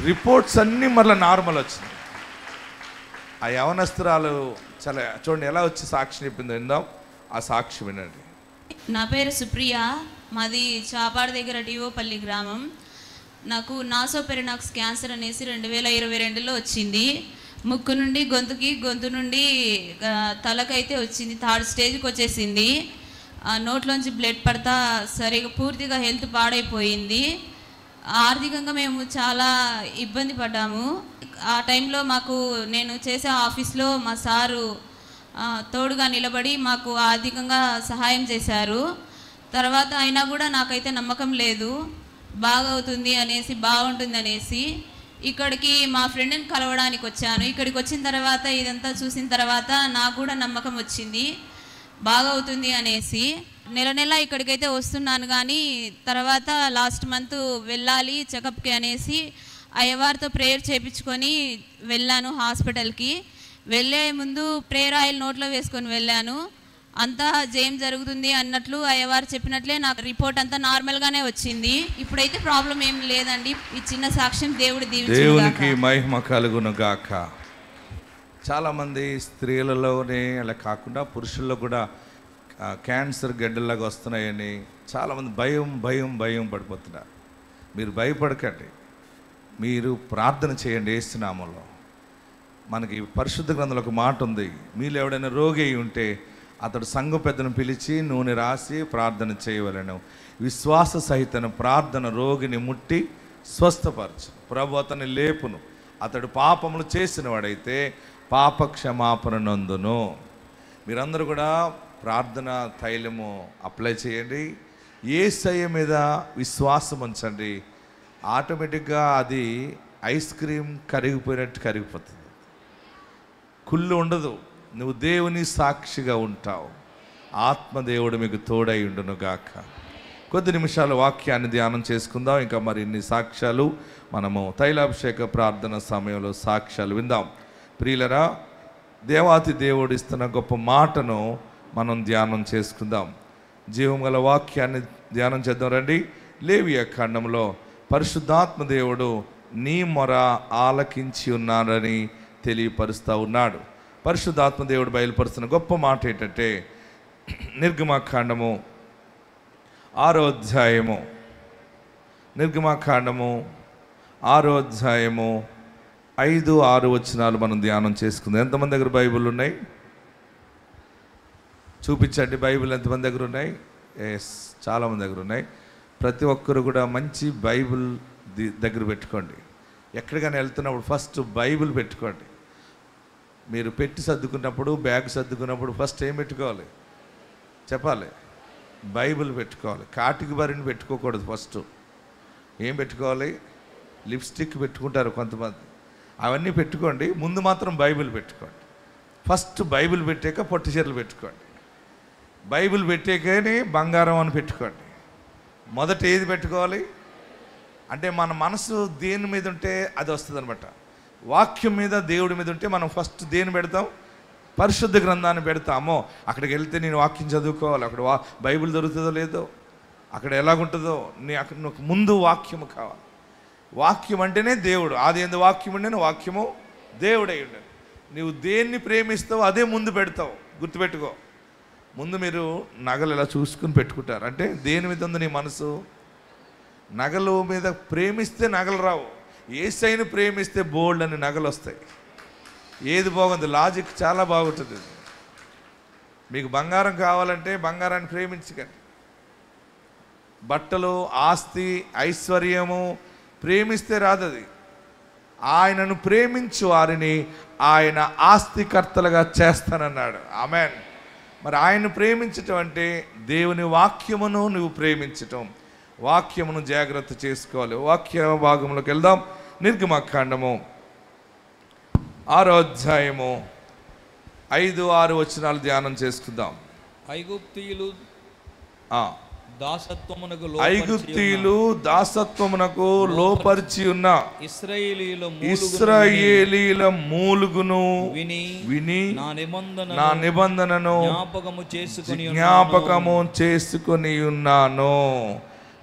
రిపోర్ట్స్ అన్నీ మరలా నార్మల్ వచ్చింది. ఆ యవనస్తురాలు చాలా చూడండి ఎలా వచ్చి సాక్షి చెప్పింది, విందాం ఆ సాక్షి వినండి. నా పేరు సుప్రియ, మాది చాపాడు దగ్గర టీవోపల్లి గ్రామం. నాకు నాసోపెరినాక్స్ క్యాన్సర్ అనేసి 2022లో వచ్చింది. ముక్కు నుండి గొంతు నుండి తలకైతే వచ్చింది, 3rd స్టేజ్కి వచ్చేసింది. నోట్లోంచి బ్లడ్ పడతా సరిగా పూర్తిగా హెల్త్ పాడైపోయింది. ఆర్థికంగా మేము చాలా ఇబ్బంది పడ్డాము. ఆ టైంలో నేను చేసే ఆఫీస్లో మా సారు తోడుగా నిలబడి మాకు ఆర్థికంగా సహాయం చేశారు. తర్వాత అయినా కూడా నాకైతే నమ్మకం లేదు, బాగుంటుంది అనేసి ఇక్కడికి మా ఫ్రెండ్ని కలవడానికి వచ్చాను. ఇక్కడికి వచ్చిన తర్వాత ఇదంతా చూసిన తర్వాత నాకు కూడా నమ్మకం వచ్చింది, బాగవుతుంది అనేసి. నెల ఇక్కడికైతే వస్తున్నాను. కానీ తర్వాత లాస్ట్ మంత్ వెళ్ళాలి చెకప్కి అనేసి అయ్యవారితో ప్రేయర్ చేయించుకొని వెళ్ళాను హాస్పిటల్కి. వెళ్ళే ముందు ప్రేయర్ ఆయిల్ నోట్లో వేసుకొని వెళ్ళాను. అంతా జేం జరుగుతుంది అన్నట్లు అయ్యవారు చెప్పినట్లే నాకు రిపోర్ట్ అంతా నార్మల్గానే వచ్చింది. ఇప్పుడైతే ప్రాబ్లం ఏం లేదండి. ఈ చిన్న సాక్ష్యం దేవునికి మహిమ కలుగును గాక. చాలామంది స్త్రీలలోనే అలా కాకుండా పురుషుల్లో కూడా క్యాన్సర్ గడ్డల్లాగా వస్తున్నాయని చాలామంది భయం పడిపోతున్నారు. మీరు భయపడకండి, మీరు ప్రార్థన చేయండి. యేసు నామములో మనకి పరిశుద్ధ గ్రంథంలో ఒక మాట ఉంది, మీలో ఎవడైనా రోగి అయి ఉంటే అతడు సంఘ పెద్దను పిలిచి నూనె రాసి ప్రార్థన చేయవలెను. విశ్వాస సహితన ప్రార్థన రోగిని ముట్టి స్వస్థపరచు, ప్రభు అతన్ని లేపును. అతడు పాపములు చేసిన వాడైతే పాప క్షమాపణ నందును. మీరందరూ కూడా ప్రార్థన తైలము అప్లై చేయండి, యేసయ్య మీద విశ్వాసం ఉంచండి. ఆటోమేటిక్గా అది ఐస్ క్రీమ్ కరిగిపోయినట్టు కరిగిపోతుంది, కుళ్ళు ఉండదు. నువ్వు దేవుని సాక్షిగా ఉంటావు. ఆత్మదేవుడు మీకు తోడై ఉండును గాక. కొద్ది నిమిషాలు వాక్యాన్ని ధ్యానం చేసుకుందాం. ఇంకా మరిన్ని సాక్ష్యాలు మనము తైలాభిషేక ప్రార్థన సమయంలో సాక్ష్యాలు విందాం. ప్రియులరా, దేవాతి దేవుడు ఇస్తున్న గొప్ప మాటను మనం ధ్యానం చేసుకుందాం. జీవం గల వాక్యాన్ని ధ్యానం చేద్దాం రండి. లేవియా ఖండంలో పరిశుద్ధాత్మ దేవుడు నీ మొర ఆలకించి ఉన్నాడని తెలియపరుస్తూ ఉన్నాడు. పరిశుద్ధాత్మ దేవుడు బయలుపరుస్తున్న గొప్ప మాట ఏంటంటే, నిర్గమాకాండము 6వ అధ్యాయము 5-6 వచనాలు మనం ధ్యానం చేసుకుందాం. ఎంతమంది దగ్గర బైబిల్ ఉన్నాయి? చూపించండి. బైబిల్ ఎంతమంది దగ్గర ఉన్నాయి? ఎస్, చాలామంది దగ్గర ఉన్నాయి. ప్రతి ఒక్కరు కూడా మంచి బైబిల్ దగ్గర పెట్టుకోండి. ఎక్కడికైనా వెళ్తున్నప్పుడు ఫస్ట్ బైబిల్ పెట్టుకోండి. మీరు పెట్టి సర్దుకున్నప్పుడు, బ్యాగ్ సర్దుకున్నప్పుడు ఫస్ట్ ఏం పెట్టుకోవాలి చెప్పాలి? బైబిల్ పెట్టుకోవాలి. కాటికి బారిని పెట్టుకోకూడదు. ఫస్ట్ ఏం పెట్టుకోవాలి? లిప్స్టిక్ పెట్టుకుంటారు కొంతమంది, అవన్నీ పెట్టుకోండి. ముందు మాత్రం బైబిల్ పెట్టుకోండి. ఫస్ట్ బైబిల్ పెట్టాక పొట్టి చీరలు పెట్టుకోండి. బైబిల్ పెట్టాకనే బంగారం అని పెట్టుకోండి. మొదట ఏది పెట్టుకోవాలి అంటే మన మనసు దేని మీద ఉంటే అది వస్తుంది అనమాట. వాక్యం మీద, దేవుడి మీద ఉంటే మనం ఫస్ట్ దేని పెడతాం? పరిశుద్ధ గ్రంథాన్ని పెడతామో. అక్కడికి వెళ్తే నేను వాక్యం చదువుకోవాలి, అక్కడ బైబిల్ దొరుకుతుందో లేదో, అక్కడ ఎలాగుంటుందో, అక్కడ నాకు ముందు వాక్యము కావాలి. వాక్యం అంటేనే దేవుడు. ఆది యందు వాక్యం ఉండేను, వాక్యము దేవుడై ఉండేను. నీవు దేన్ని ప్రేమిస్తావో అదే ముందు పెడతావు. గుర్తుపెట్టుకో. ముందు మీరు నగలు ఇలా చూసుకుని పెట్టుకుంటారు. అంటే దేని మీద ఉంది నీ మనసు? నగలు మీద ప్రేమిస్తే నగలు రావు. యేసయ్యను ప్రేమిస్తే బోల్డ్ అని నగలు వస్తాయి. ఏది బాగుంది? లాజిక్ చాలా బాగుంటుంది. మీకు బంగారం కావాలంటే బంగారాన్ని ప్రేమించకండి. బట్టలు, ఆస్తి, ఐశ్వర్యము ప్రేమిస్తే రాదది. ఆయనను ప్రేమించు వారిని ఆయన ఆస్తికర్తలుగా చేస్తానన్నాడు. ఆమెన్. మరి ఆయన్ను ప్రేమించటం అంటే దేవుని వాక్యమును నువ్వు ప్రేమించటం. వాక్యమును జాగ్రత్త చేసుకోవాలి. వాక్య భాగంలోకి వెళ్దాం. నిర్గమకాండము 6వ అధ్యాయము 5-6 వచనాలు ధ్యానం చేసుకుందాం. ఐగుప్తీయులు దాసత్వమునకు లోపరిచి ఉన్న ఇశ్రాయేలీల మూలుగును విని నా నిబంధనను జ్ఞాపకము చేసుకొని ఉన్నాను.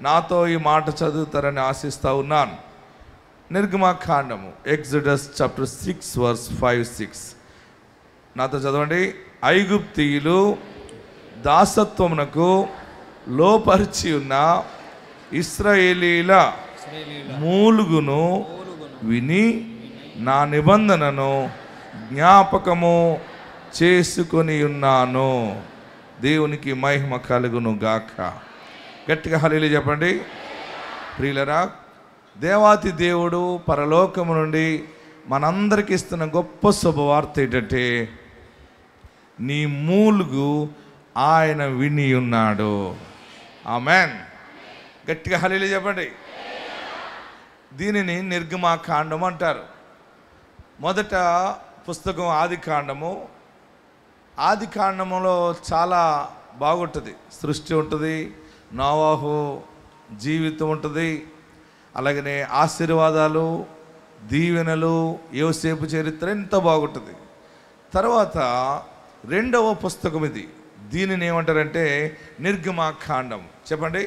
నాతో ఈ మాట చదువుతారని ఆశిస్తా ఉన్నాను. నిర్గమకాండము, ఎగ్జోడస్ చాప్టర్ 6 verse 5-6. నాతో చదవండి. ఐగుప్తీయులు దాసత్వమునకు లోపరిచి ఉన్న ఇశ్రాయేలీల మూలుగును విని నా నిబంధనను జ్ఞాపకము చేసుకొని ఉన్నాను. దేవునికి మహిమ కలుగును గాక. గట్టిగా హల్లెలూయా చెప్పండి. ప్రియులరా, దేవాతి దేవుడు పరలోకము నుండి మనందరికి ఇస్తున్న గొప్ప శుభవార్త ఏంటంటే నీ మూలుగు ఆయన విని ఉన్నాడు. ఆమెన్. గట్టిగా హల్లెలూయా చెప్పండి. దీనిని నిర్గమకాండం అంటారు. మొదట పుస్తకం ఆదికాండము. ఆదికాండములో చాలా బాగుంటుంది. సృష్టి ఉంటుంది, నోవాహు జీవితం ఉంటుంది, అలాగనే ఆశీర్వాదాలు, దీవెనలు, యోసేపు చరిత్ర ఎంత బాగుంటుంది. తర్వాత రెండవ పుస్తకం ఇది. దీనిని ఏమంటారంటే నిర్గమకాండం. చెప్పండి,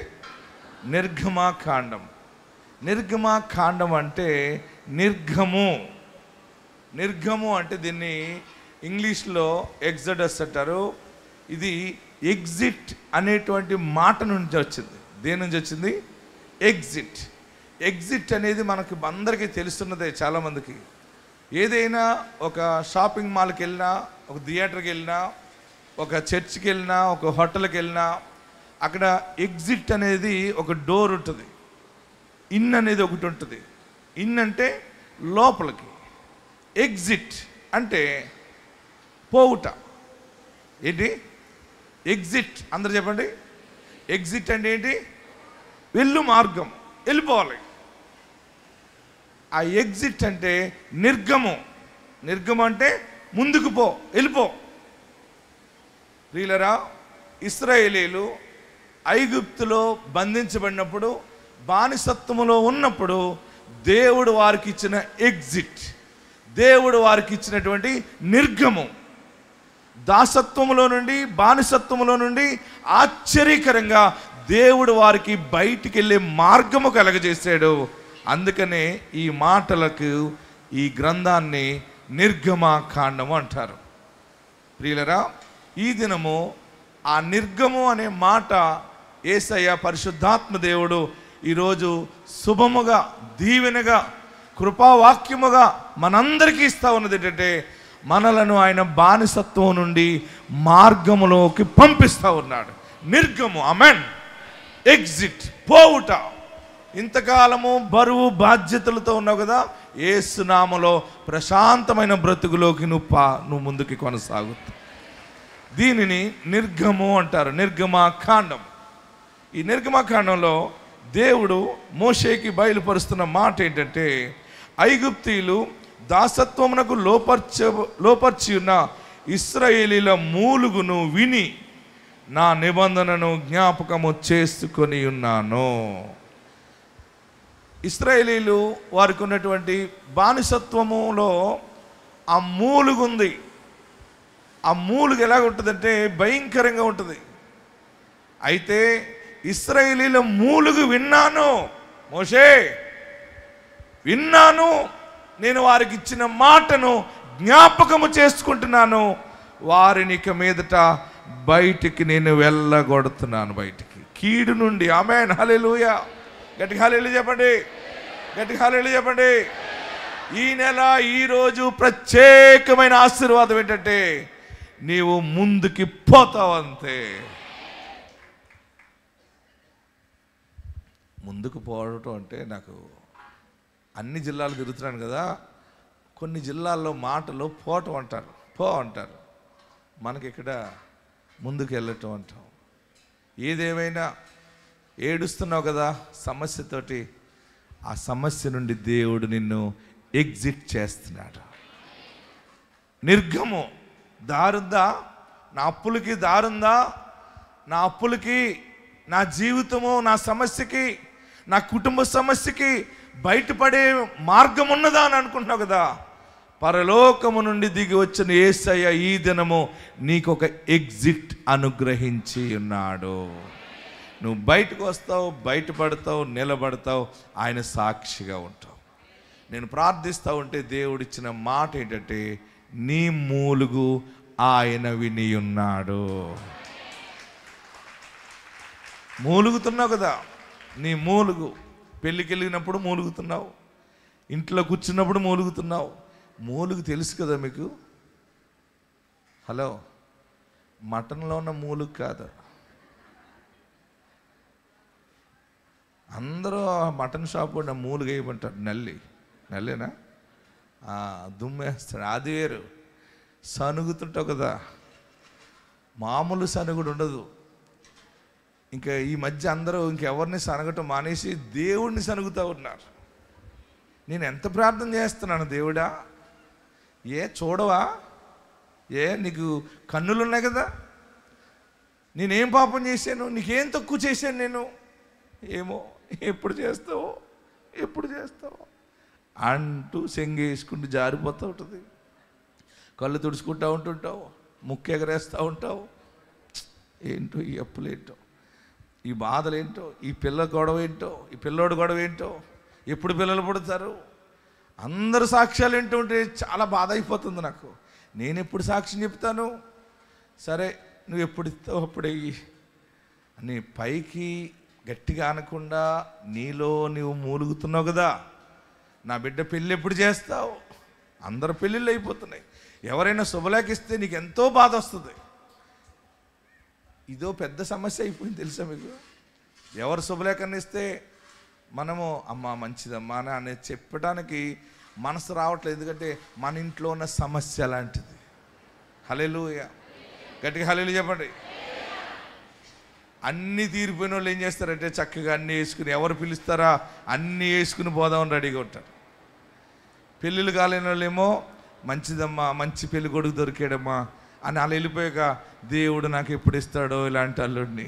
నిర్గమకాండం. నిర్గమకాండం అంటే నిర్గము. నిర్గము అంటే దీన్ని ఇంగ్లీష్లో ఎగ్జోడస్ అంటారు. ఇది ఎగ్జిట్ అనేటువంటి మాట నుంచి వచ్చింది. దేని నుంచి వచ్చింది? ఎగ్జిట్. ఎగ్జిట్ అనేది మనకు అందరికీ తెలుస్తున్నదే. చాలామందికి ఏదైనా ఒక షాపింగ్ మాల్కి వెళ్ళినా, ఒక థియేటర్కి వెళ్ళినా, ఒక చర్చ్కి వెళ్ళినా, ఒక హోటల్కి వెళ్ళినా అక్కడ ఎగ్జిట్ అనేది ఒక డోర్ ఉంటుంది. ఇన్ అనేది ఒకటి ఉంటుంది. ఇన్ అంటే లోపలికి, ఎగ్జిట్ అంటే పోవుట. ఏంటి ఎగ్జిట్? అందరు చెప్పండి. ఎగ్జిట్ అంటే ఏంటి? వెళ్ళు మార్గం, వెళ్ళిపోవాలి. ఆ ఎగ్జిట్ అంటే నిర్గము. నిర్గము అంటే ముందుకు పో, వెళ్ళిపో. ప్రియులరా, ఇశ్రాయేలీలు ఐగుప్తులో బంధించబడినప్పుడు, బానిసత్వములో ఉన్నప్పుడు దేవుడు వారికి ఇచ్చిన ఎగ్జిట్, దేవుడు వారికి ఇచ్చినటువంటి నిర్గము. దాసత్వములో నుండి, బానిసత్వములో నుండి ఆశ్చర్యకరంగా దేవుడు వారికి బయటికి వెళ్ళే మార్గము కలగజేశాడు. అందుకనే ఈ మాటలకు ఈ గ్రంథాన్ని నిర్గమకాండము అంటారు. ప్రియులరా, ఈ దినము ఆ నిర్గము అనే మాట యేసయ్య పరిశుద్ధాత్మ దేవుడు ఈరోజు శుభముగా, దీవెనగా, కృపావాక్యముగా మనందరికీ ఇస్తా ఉన్నది ఏంటంటే మనలను ఆయన బానిసత్వం నుండి మార్గములోకి పంపిస్తూ ఉన్నాడు. నిర్గము, ఆమెన్. ఎగ్జిట్, పోవుట. ఇంతకాలము బరువు బాధ్యతలతో ఉన్నావు కదా, యేసు నామములో ప్రశాంతమైన బ్రతుకులోకి నువ్వు ముందుకి కొనసాగుతావు. దీనిని నిర్గము అంటారు, నిర్గమాకాండం. ఈ నిర్గమాకాండంలో దేవుడు మోషేకి బయలుపరుస్తున్న మాట ఏంటంటే, ఐగుప్తీయులు దాసత్వమునకు లోపర్చి ఉన్న ఇశ్రాయేలీల మూలుగును విని నా నిబంధనను జ్ఞాపకము చేసుకొని ఉన్నాను. ఇశ్రాయేలీలు వారికి ఉన్నటువంటి బానిసత్వములో ఆ మూలుగు ఉంది. ఆ మూలుగు ఎలాగ ఉంటుందంటే భయంకరంగా ఉంటుంది. అయితే ఇశ్రాయేలీల మూలుగు విన్నాను, మోషే విన్నాను, నేను వారికి ఇచ్చిన మాటను జ్ఞాపకము చేసుకుంటున్నాను, వారిని ఇక మీదట బయటికి నేను వెళ్ళగొడుతున్నాను, బయటికి కీడు నుండి. ఆమేన్, హల్లెలూయా. గట్టిగా హల్లెలూయా చెప్పండి, గట్టిగా హల్లెలూయా చెప్పండి. ఈ నెల ఈరోజు ప్రత్యేకమైన ఆశీర్వాదం ఏంటంటే నీవు ముందుకి పోతావు అంతే. ముందుకు పోవటం అంటే, నాకు అన్ని జిల్లాలు తిరుగుతున్నాను కదా, కొన్ని జిల్లాల్లో మాటలో పోవటం అంటారు, అంటారు. మనకి ఇక్కడ ముందుకు వెళ్ళటం అంటాం. ఏదేమైనా ఏడుస్తున్నావు కదా సమస్యతోటి, ఆ సమస్య నుండి దేవుడు నిన్ను ఎగ్జిట్ చేస్తున్నాడు. నిర్గము దారుందా? నా అప్పులకి దారుందా? నా అప్పులకి, నా జీవితము, నా సమస్యకి, నా కుటుంబ సమస్యకి బయటపడే మార్గం ఉన్నదా అని అనుకుంటున్నావు కదా. పరలోకము నుండి దిగి వచ్చిన యేసయ్య ఈ దినము నీకు ఒక ఎగ్జిట్ అనుగ్రహించి ఉన్నాడు. నువ్వు బయటకు వస్తావు, బయటపడతావు, నిలబడతావు, ఆయన సాక్షిగా ఉంటావు. నేను ప్రార్థిస్తూ ఉంటే దేవుడిచ్చిన మాట ఏంటంటే, నీ మూలుగు ఆయన విని ఉన్నాడు. మూలుగుతున్నావు కదా, నీ మూలుగు. పెళ్ళికి వెళ్ళినప్పుడు మూలుగుతున్నావు, ఇంట్లో కూర్చున్నప్పుడు మూలుగుతున్నావు. మూలుగు తెలుసు కదా మీకు. హలో, మటన్లో ఉన్న మూలుగు కాదు. అందరూ మటన్ షాప్ ఉన్న మూలుగు వేయమంటారు. నల్లేనా దుమ్మేస్తాడు, అది వేరు. సనుగుతుంటావు కదా, మామూలు సనుగుడు ఉండదు. ఇంకా ఈ మధ్య అందరూ ఇంకెవరిని సనగటం మానేసి దేవుడిని సనుగుతూ ఉన్నారు. నేను ఎంత ప్రార్థన చేస్తున్నాను, దేవుడా చూడవా? నీకు కన్నులు ఉన్నాయి కదా, నేనేం పాపం చేశాను, నీకేం తక్కువ చేశాను నేను? ఏమో, ఎప్పుడు చేస్తావు అంటూ సెంగేసుకుంటూ జారిపోతూ ఉంటుంది. కళ్ళు తుడుచుకుంటూ ఉంటుంటావు, ముక్కు ఎగరేస్తూ ఉంటావు. ఏంటో ఈ అప్పులేంటో, ఈ బాధలేంటో, ఈ పిల్ల గొడవ ఏంటో, ఈ పిల్లోడు గొడవ ఏంటో, ఎప్పుడు పిల్లలు పుడతారు, అందరు సాక్ష్యాలు ఏంటో ఉంటే చాలా బాధ అయిపోతుంది నాకు. నేను ఎప్పుడు సాక్ష్యం చెప్తాను? సరే, నువ్వు ఎప్పుడు ఇస్తావు అప్పుడే అని పైకి గట్టిగా అనకుండా నీలో నువ్వు మూలుగుతున్నావు కదా. నా బిడ్డ పెళ్ళి ఎప్పుడు చేస్తావు? అందరు పెళ్ళిళ్ళు అయిపోతున్నాయి. ఎవరైనా శుభలేఖ ఇస్తే నీకు ఎంతో బాధ వస్తుంది. ఇదో పెద్ద సమస్య అయిపోయింది తెలుసా మీకు. ఎవరు శుభలేఖని ఇస్తే మనము అమ్మ మంచిదమ్మా అని చెప్పడానికి మనసు రావట్లేదు, ఎందుకంటే మన ఇంట్లో ఉన్న సమస్య లాంటిది. హల్లెలూయా, గట్టిగా హల్లెలూయా చెప్పండి. అన్నీ తీరిపోయిన వాళ్ళు ఏం చేస్తారంటే చక్కగా అన్నీ వేసుకుని, ఎవరు పిలుస్తారా అన్నీ వేసుకుని పోదామని రెడీగా ఉంటారు. పెళ్ళిళ్ళు కాలేని వాళ్ళేమో మంచిదమ్మా, మంచి పెళ్ళి కొడుకు దొరికాడమ్మా అని అలా వెళ్ళిపోయాక, దేవుడు నాకు ఎప్పుడు ఇస్తాడో ఇలాంటి అల్లుడిని,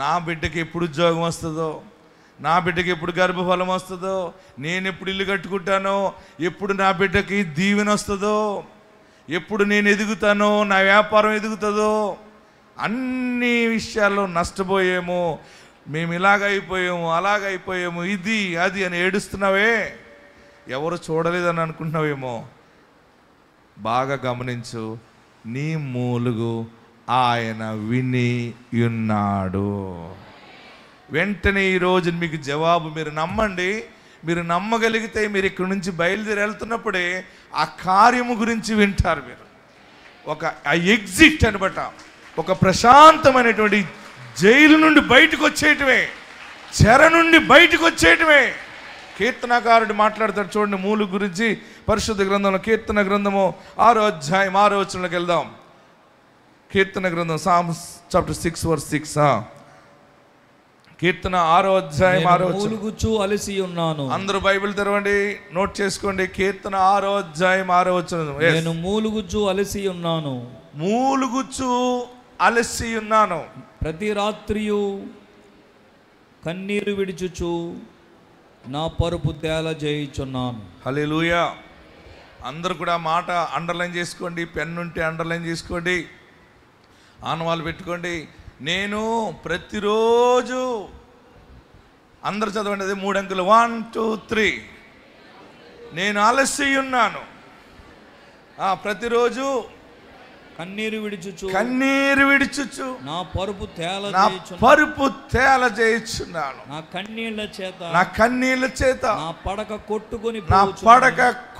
నా బిడ్డకి ఎప్పుడు ఉద్యోగం వస్తుందో, నా బిడ్డకి ఎప్పుడు గర్భఫలం వస్తుందో, నేను ఎప్పుడు ఇల్లు కట్టుకుంటానో, ఎప్పుడు నా బిడ్డకి దీవెన వస్తుందో, ఎప్పుడు నేను ఎదుగుతానో, నా వ్యాపారం ఎదుగుతుందో, అన్ని విషయాల్లో నష్టపోయాము, మేము ఇలాగైపోయాము, అలాగైపోయాము, ఇది అది అని ఏడుస్తున్నావే. ఎవరు చూడలేదని అనుకుంటున్నావేమో. బాగా గమనించు, నీ మూలుగు ఆయన విని ఉన్నాడు. వెంటనే ఈరోజు మీకు జవాబు మీరు నమ్మండి. మీరు నమ్మగలిగితే మీరు ఇక్కడి నుంచి బయలుదేరి వెళ్తున్నప్పుడే ఆ కార్యము గురించి వింటారు. మీరు ఒక ఎగ్జిట్ అనబట, ఒక ప్రశాంతమైనటువంటి జైలు నుండి బయటకు వచ్చేయటమే. చెర నుండి బయటకు వచ్చేయటమే. కీర్తనకారుడు మాట్లాడతాడు చూడండి మూలుగు గురించి పరిశుద్ధ గ్రంథంలో. కీర్తన గ్రంథము 6వ అధ్యాయం 6వ వచనంలోకి వెళ్దాం. కీర్తన గ్రంథం Psalms chapter 6 verse 6. కీర్తన 6వ అధ్యాయం 6వ వచనం. మూలుగుచు అలసి ఉన్నాను. అందరూ బైబిల్ తెరవండి, నోట్ చేసుకోండి. కీర్తన 6వ అధ్యాయం 6వ వచనం. నేను మూలుగుచు అలసి ఉన్నాను. మూలుగుచు అలసి ఉన్నాను. ప్రతి రాత్రియు కన్నీరు విడిచుచు నా పరుపు తేల చేయుచున్నాను. హల్లెలూయా. అందరూ కూడా మాట అండర్లైన్ చేసుకోండి, పెన్ ఉంటే అండర్లైన్ చేసుకోండి, ఆనవాళ్ళు పెట్టుకోండి. నేను ప్రతిరోజు, అందరు చదవండి, అదే 3 అంకెలు, 1 2 3. నేను అలసి ఉన్నాను. ప్రతిరోజు కన్నీరు విడిచుచు నా పరుపు తేల చేయుచున్నాను. నా కన్నీళ్ల చేత నా పడక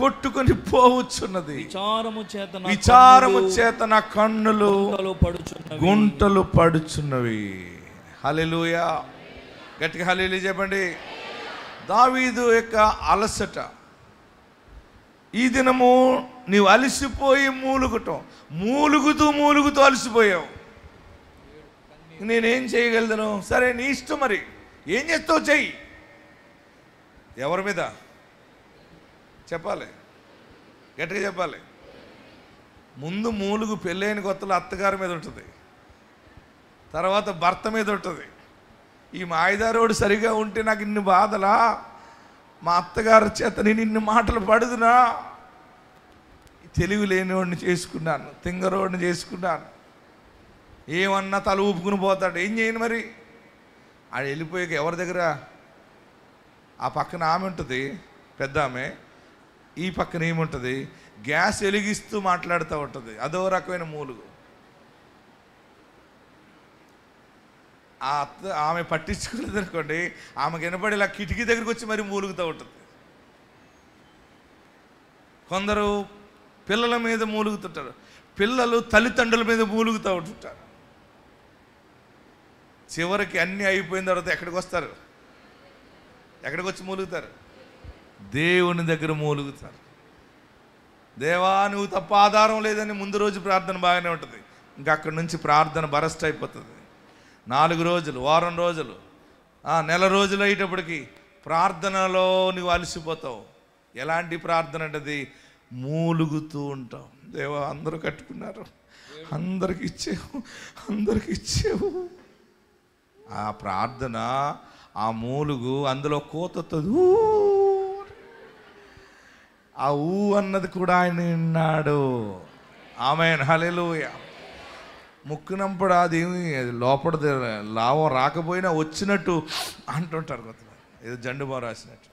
కొట్టుకొని పోవచ్చున్నది. విచారము చేత నా కన్నులు గుంటలు పడుచున్నవి. హల్లెలూయా. గట్టిగా హల్లెలూయా చెప్పండి. దావీదు యొక్క అలసట. ఈ దినము నీవు అలసిపోయి మూలుగుతూ అలసిపోయావు. నేనేం చేయగలను? సరే నీ ఇష్టం, మరి ఏం చేస్తావు చెయ్యి. ఎవరి మీద చెప్పాలి? గట్టిగా చెప్పాలి. ముందు మూలుగు పెళ్ళైన కొత్తలో అత్తగారి మీద ఉంటుంది, తర్వాత భర్త మీద ఉంటుంది. ఈ మాయదారోడు సరిగా ఉంటే నాకు ఇన్ని బాధలా, మా అత్తగారి చేత నేను ఇన్ని మాటలు పడుదునా, తెలివి లేనివాడిని చేసుకున్నాను, తింగరోడిని చేసుకున్నాను, ఏమన్నా తల ఊపుకుని పోతాడు. ఏం చేయను మరి? ఆడ వెళ్ళిపోయాక ఎవరి దగ్గర? ఆ పక్కన ఆమె ఉంటుంది, పెద్ద ఆమె, ఈ పక్కన ఏముంటుంది, గ్యాస్ వెలిగిస్తూ మాట్లాడుతూ ఉంటుంది. అదో రకమైన మూలుగు. ఆ అత్త ఆమె పట్టించుకోలేదు అనుకోండి, ఆమెకు వినపడి ఇలా కిటికీ దగ్గరికి వచ్చి మరి మూలుగుతూ ఉంటుంది. కొందరు పిల్లల మీద మూలుగుతుంటారు, పిల్లలు తల్లిదండ్రుల మీద మూలుగుతూ ఉంటుంటారు. చివరికి అన్నీ అయిపోయిన తర్వాత ఎక్కడికి వస్తారు? ఎక్కడికి వచ్చి మూలుగుతారు? దేవుని దగ్గర మూలుగుతారు. దేవా నువ్వు తప్ప ఆధారం లేదని ముందు రోజు ప్రార్థన బాగానే ఉంటుంది, ఇంకా అక్కడి నుంచి ప్రార్థన బరస్ట్ అయిపోతుంది. 4 రోజులు, వారం రోజులు, నెల రోజులు అయ్యేటప్పటికి ప్రార్థనలో నువ్వు అలసిపోతావు. ఎలాంటి ప్రార్థన అంటే మూలుగుతూ ఉంటావు. దేవా అందరూ కట్టుకున్నారు, అందరికి ఇచ్చేవు. ఆ ప్రార్థన, ఆ మూలుగు, అందులో కోతొత్తది. ఆ అన్నది కూడా ఆయన విన్నాడు. ఆమేన్. హల్లెలూయా. ముక్కునంపడు అదేమి లోపల లాభం రాకపోయినా వచ్చినట్టు అంటుంటారు కొంతమంది, ఏదో జండుబా రాసినట్టు.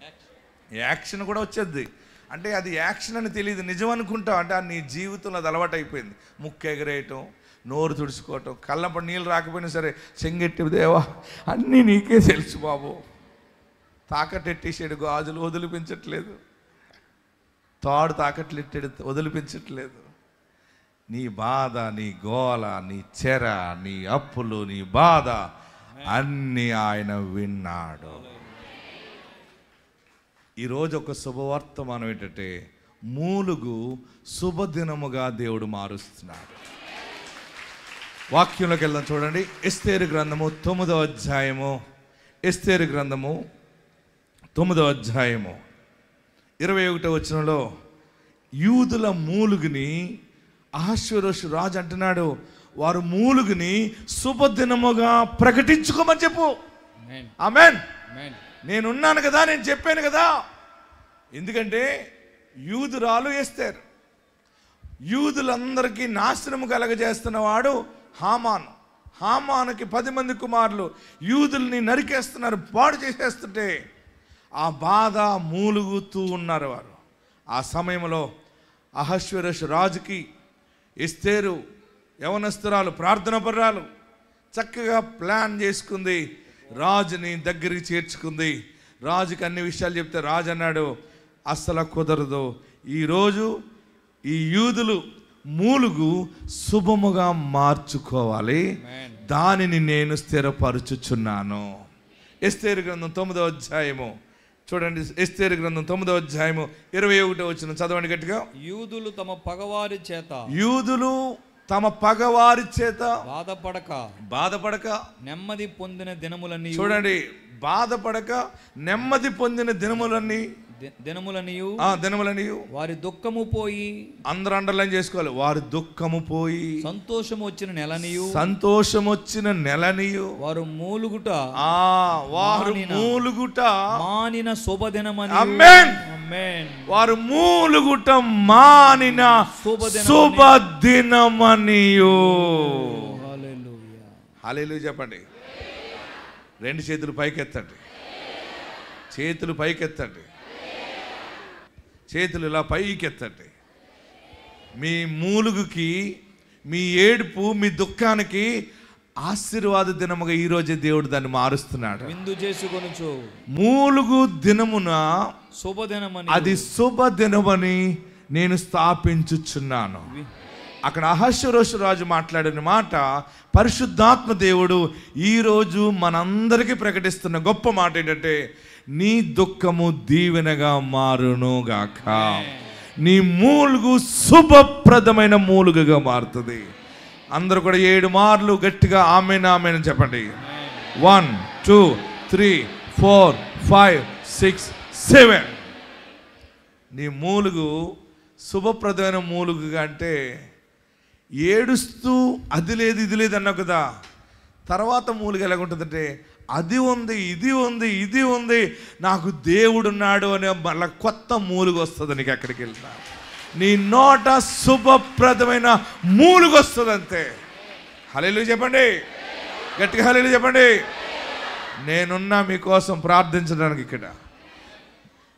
యాక్షన్ కూడా వచ్చేది. అంటే అది యాక్షన్ అని తెలియదు, నిజం అనుకుంటాం. అంటే నీ జీవితంలో అది అలవాటు అయిపోయింది. ముక్కు ఎగరేయటం, నోరు తుడుచుకోవటం, కళ్ళంపడి నీళ్ళు రాకపోయినా సరే చెంగెట్టి, దేవా అన్నీ నీకే తెలుసు బాబు. తాకట్టెట్టేసాడు, గాజులు వదిలిపించట్లేదు, తాడు తాకట్లు ఎట్టాడు, వదిలిపించట్లేదు. నీ బాధ, నీ గోల, నీ చెర, నీ అప్పులు, నీ బాధ అన్నీ ఆయన విన్నాడు. ఈరోజు ఒక శుభవర్తమానం ఏంటంటే, మూలుగు శుభదినముగా దేవుడు మారుస్తున్నాడు. వాక్యంలోకి వెళ్దాం చూడండి. ఎస్తేరు గ్రంథము 9వ అధ్యాయము, ఎస్తేరు గ్రంథము 9వ అధ్యాయము 21వ వచనంలో యూదుల మూలుగుని అహష్వేరోషు రాజు అంటున్నాడు, వారు మూలుగుని శుభదినముగా ప్రకటించుకోమని చెప్పు. ఆమేన్. నేనున్నాను కదా, నేను చెప్పాను కదా. ఎందుకంటే యూదురాలు ఎస్తేరు, యూదులందరికీ నాశనము కలగజేస్తున్నవాడు హామాను. హామానుకి 10 మంది కుమారులు యూదుల్ని నరికేస్తున్నారు, పాడు చేసేస్తుంటే ఆ బాధ మూలుగుతూ ఉన్నారు వారు. ఆ సమయంలో అహష్వేరోషు రాజుకి ఎస్తేరు యవనస్తురాలు, ప్రార్థన పర్రాలు, చక్కగా ప్లాన్ చేసుకుంది, రాజుని దగ్గరికి చేర్చుకుంది. రాజుకి అన్ని విషయాలు చెప్తే రాజు అన్నాడు, అస్సలు కుదరదు. ఈరోజు ఈ యూదులు మూలుగు శుభముగా మార్చుకోవాలి, దానిని నేను స్థిరపరచుచున్నాను. ఎస్తేరు గ్రంథం 9వ అధ్యాయము చూడండి. ఎస్తేరు గ్రంథం 9వ అధ్యాయము 21వ వచనం చదవండి గట్టిగా. యూదులు తమ పగవారి చేత బాధపడక నెమ్మది పొందిన దినములన్నీ, చూడండి, బాధపడక నెమ్మది పొందిన దినములన్నీ వారి దుఃఖము పోయి, అందరూ అండర్లైన్ చేసుకోవాలి, వారి దుఃఖము పోయి సంతోషం వచ్చిన నెలనియు వారు మూలుగుట మానిన శుభదినమని. ఆమేన్. వారు మూలుగుట మానిన శుభదినమనియు. హల్లెలూయా చెప్పండి. రెండు చేతులు పైకెత్తండి, చేతులు ఇలా పైకెత్తండి. మీ మూలుగుకి, మీ ఏడుపు, మీ దుఃఖానికి ఆశీర్వాద దినముగా ఈరోజే దేవుడు దాన్ని మారుస్తున్నాడు. విందు చేసుకొనుచు మూలుగు దినమున శుభదినమని, అది శుభదినమని నేను స్థాపించుచున్నాను. అక్కడ అహష్వేరోషు రాజు మాట్లాడిన మాట పరిశుద్ధాత్మ దేవుడు ఈరోజు మనందరికీ ప్రకటిస్తున్న గొప్ప మాట ఏంటంటే, నీ దుఃఖము దీవెనగా మారునుగాక, నీ మూలుగు శుభప్రదమైన మూలుగుగా మారుతుంది. అందరూ కూడా 7 మార్లు గట్టిగా ఆమేన్ ఆమేన్ చెప్పండి. 1 2 3 4 5 6 7. నీ మూలుగు శుభప్రదమైన మూలుగుగా అంటే, ఏడుస్తూ అది లేదు ఇది లేదు అన్నావు కదా, తర్వాత మూలుగు ఎలాగుంటుందంటే, అది ఉంది ఇది ఉంది నాకు దేవుడున్నాడు అనే మళ్ళీ కొత్త మూలుగు వస్తుంది నీకు. ఎక్కడికి వెళ్తా నీ నోట శుభప్రదమైన మూలుగు వస్తుంది అంతే. హల్లెలూయా చెప్పండి, గట్టిగా హల్లెలూయా చెప్పండి. నేనున్నా మీకోసం ప్రార్థించడానికి. ఇక్కడ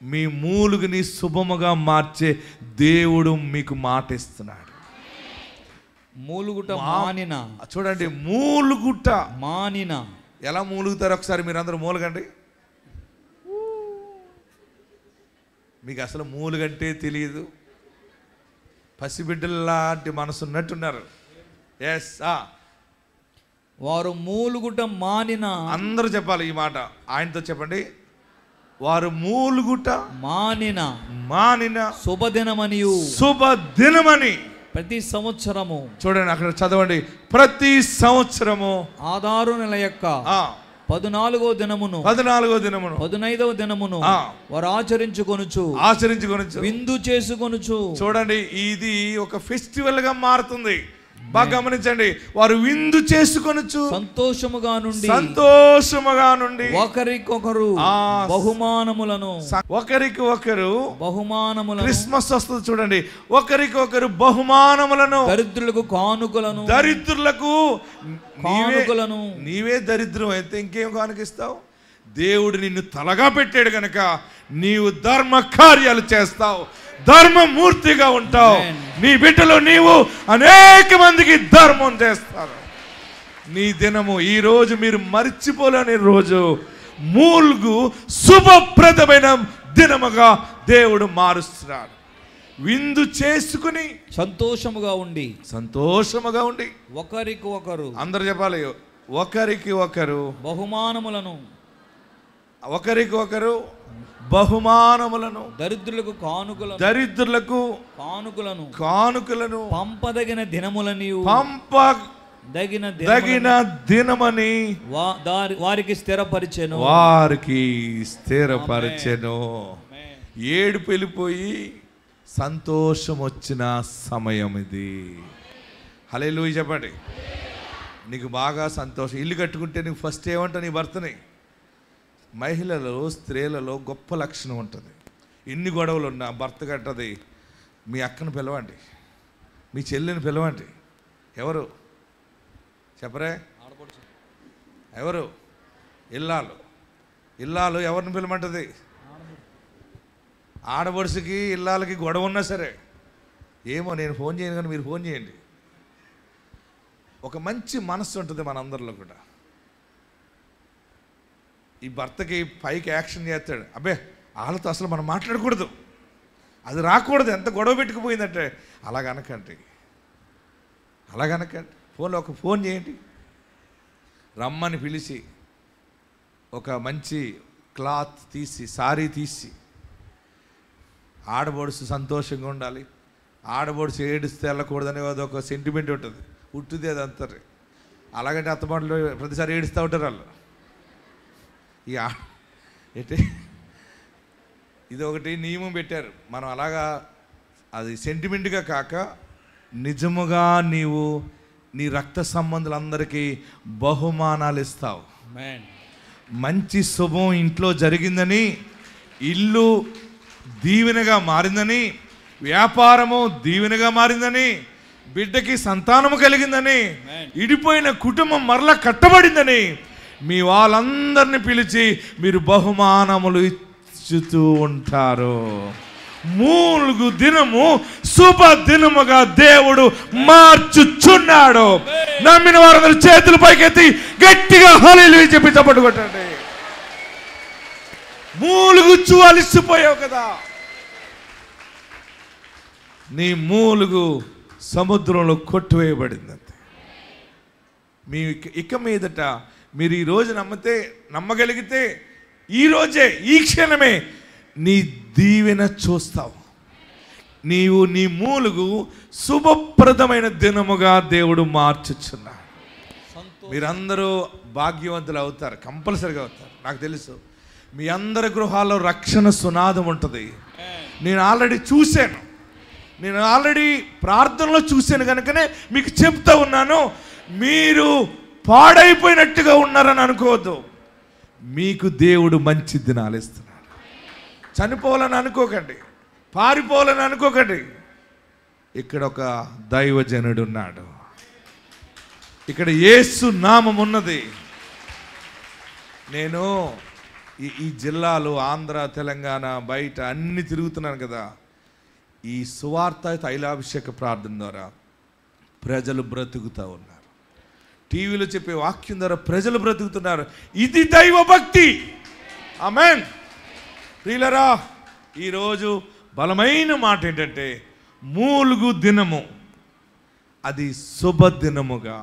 మీ మూలుగుని శుభముగా మార్చే దేవుడు మీకు మాట ఇస్తున్నాడు. మూలుగుట మానిన, చూడండి, మూలుగుట మానిన. ఎలా మూలుగుతారు ఒకసారి మీరు అందరూ మూలగండి. మీకు అసలు మూలుగంటే తెలియదు, పసిబిడ్డలాంటి మనసు ఉన్నట్టున్నారు. ఎస్, వారు మూలుగుట మానిన. అందరూ చెప్పాలి ఈ మాట, ఆయనతో చెప్పండి. వారు మూలుగుట మానిన శుభదినమని ప్రతి సంవత్సరము. చూడండి అక్కడ చదవండి. ప్రతి సంవత్సరము ఆదారు నెల యొక్క 14వ దినమును 15వ దినమును వారు ఆచరించుకొనుచు విందు చేసుకొనుచు. చూడండి, ఇది ఒక ఫెస్టివల్ గా మారుతుంది. బాగా గమనించండి. వారు విందు చేసుకొనుచు సంతోషముగా నుండి ఒకరికొకరు బహుమానములను క్రిస్మస్ వస్తుంది చూడండి, ఒకరికొకరు బహుమానములను, దరిద్రులకు కానుకలను. నీవే దరిద్రం అయితే ఇంకేం కానుకిస్తావు? దేవుడు నిన్ను తలగా పెట్టాడు కనుక నీవు ధర్మ కార్యాలు చేస్తావు, ధర్మమూర్తిగా ఉంటావు. నీ బిడ్డలో నీవు అనేక మందికి ధర్మం చేస్తారు. నీ దినము ఈ రోజు మీరు మర్చిపోలేని రోజు. మూలుగు శుభప్రదమైన దినముగా దేవుడు మారుస్తున్నాడు. విందు చేసుకుని సంతోషముగా ఉండి ఒకరికి ఒకరు, అందరు చెప్పాలి, ఒకరికి ఒకరు బహుమానములను, దరిద్రులకు కానుకలను పంపదగిన దినమని వారికి స్థిరపరిచెను. ఏడుపు వెళ్ళిపోయి సంతోషం వచ్చిన సమయం ఇది. హల్లెలూయా చెప్పండి. నీకు బాగా సంతోషం, ఇల్లు కట్టుకుంటే నీకు ఫస్ట్ ఏమంటా నీ భర్తని. మహిళలు, స్త్రీలలో గొప్ప లక్షణం ఉంటుంది. ఎన్ని గొడవలు ఉన్నా భర్త కట్టది, మీ అక్కను పిలవండి, మీ చెల్లిని పిలవండి. ఎవరు చెప్పరే? ఎవరు? ఇల్లాలు ఎవరిని పిలమంటది? ఆడబడుసుకి ఇల్లాలకి గొడవ ఉన్నా సరే, ఏమో నేను ఫోన్ చేయను కానీ మీరు ఫోన్ చేయండి. ఒక మంచి మనస్సు ఉంటుంది మనందరిలో కూడా. ఈ భర్తకి పైకి యాక్షన్ చేస్తాడు, అబ్బే వాళ్ళతో అసలు మనం మాట్లాడకూడదు, అది రాకూడదు, ఎంత గొడవ పెట్టుకుపోయిందంటే. అలాగనకండి. ఫోన్లో ఒక ఫోన్ చేయండి, రమ్మని పిలిచి ఒక మంచి క్లాత్ తీసి, సారీ తీసి, ఆడబడుసు సంతోషంగా ఉండాలి, ఆడబడుసు ఏడుస్తే వెళ్ళకూడదని అదొక సెంటిమెంట్ ఉంటుంది, ఉట్టిది అది అంటారు. అలాగంటే అత్తమాటలు ప్రతిసారి ఏడుస్తూ ఉంటారు వాళ్ళు. ఏంటి ఇది ఒకటి నియమం పెట్టారు. మనం అలాగా అది సెంటిమెంట్గా కాక నిజముగా నీవు నీ రక్త సంబంధులందరికీ బహుమానాలు ఇస్తావు. మంచి శుభం ఇంట్లో జరిగిందని, ఇల్లు దీవెనగా మారిందని, వ్యాపారము దీవెనగా మారిందని, బిడ్డకి సంతానము కలిగిందని, ఇడిపోయిన కుటుంబం మరలా కట్టబడిందని మీ వాళ్ళందరినీ పిలిచి మీరు బహుమానములు ఇచ్చుతూ ఉంటారు. 3 దినము శుభ దినముగా దేవుడు మార్చుచున్నాడు. నమ్మిన వారందరూ చేతులు పైకెత్తి గట్టిగా హల్లెలూయా చెప్పి చప్పట్లు కొట్టండి. మూలుగుచ్చు అలిసిపోయావు కదా, నీ మూలుగు సముద్రంలో కొట్టివేయబడిందంతే. మీ ఇక మీదట మీరు ఈరోజు నమ్మగలిగితే ఈరోజే, ఈ క్షణమే నీ దీవెన చూస్తావు. నీవు నీ మూలుగు శుభప్రదమైన దినముగా దేవుడు మార్చుచున్నాడు. మీరందరూ భాగ్యవంతులు అవుతారు, కంపల్సరిగా అవుతారు. నాకు తెలుసు మీ అందరి గృహాల్లో రక్షణ సునాదం ఉంటుంది. నేను ఆల్రెడీ చూశాను, నేను ఆల్రెడీ ప్రార్థనలో చూశాను కనుకనే మీకు చెప్తా ఉన్నాను. మీరు పాడైపోయినట్టుగా ఉన్నారని అనుకోవద్దు. మీకు దేవుడు మంచి దినాలు ఇస్తున్నాడు. చనిపోవాలని అనుకోకండి, పారిపోవాలని అనుకోకండి. ఇక్కడ ఒక దైవజనుడు ఉన్నాడు, ఇక్కడ యేసు నామం ఉన్నది. నేను ఈ జిల్లాలు, ఆంధ్ర, తెలంగాణ, బయట అన్ని తిరుగుతున్నాను కదా. ఈ సువార్త తైలాభిషేక ప్రార్థన ద్వారా ప్రజలు బ్రతుకుతూ ఉన్నారు. టీవీలో చెప్పే వాక్యం ద్వారా ప్రజలు బ్రతుకుతున్నారు. ఇది దైవ భక్తి. ఆమేన్. ప్రియులరా, ఈరోజు బలమైన మాట ఏంటంటే మూలుగు దినము, అది శుభదినముగా.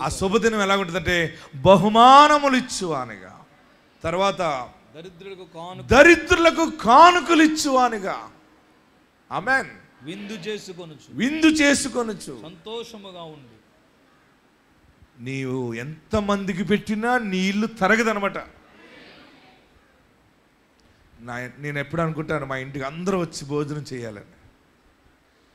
ఆ శుభదినం ఎలా ఉంటుందంటే బహుమానములు ఇచ్చువానిగా, తర్వాత దరిద్రులకు కానుకలు ఇచ్చువానిగా. ఆమేన్. విందు చేసుకొనొచ్చు సంతోషముగా ఉండు. నీవు ఎంతమందికి పెట్టినా నీ ఇల్లు తరగదనమాట. నేను ఎప్పుడు అనుకుంటాను మా ఇంటికి అందరూ వచ్చి భోజనం చేయాలని.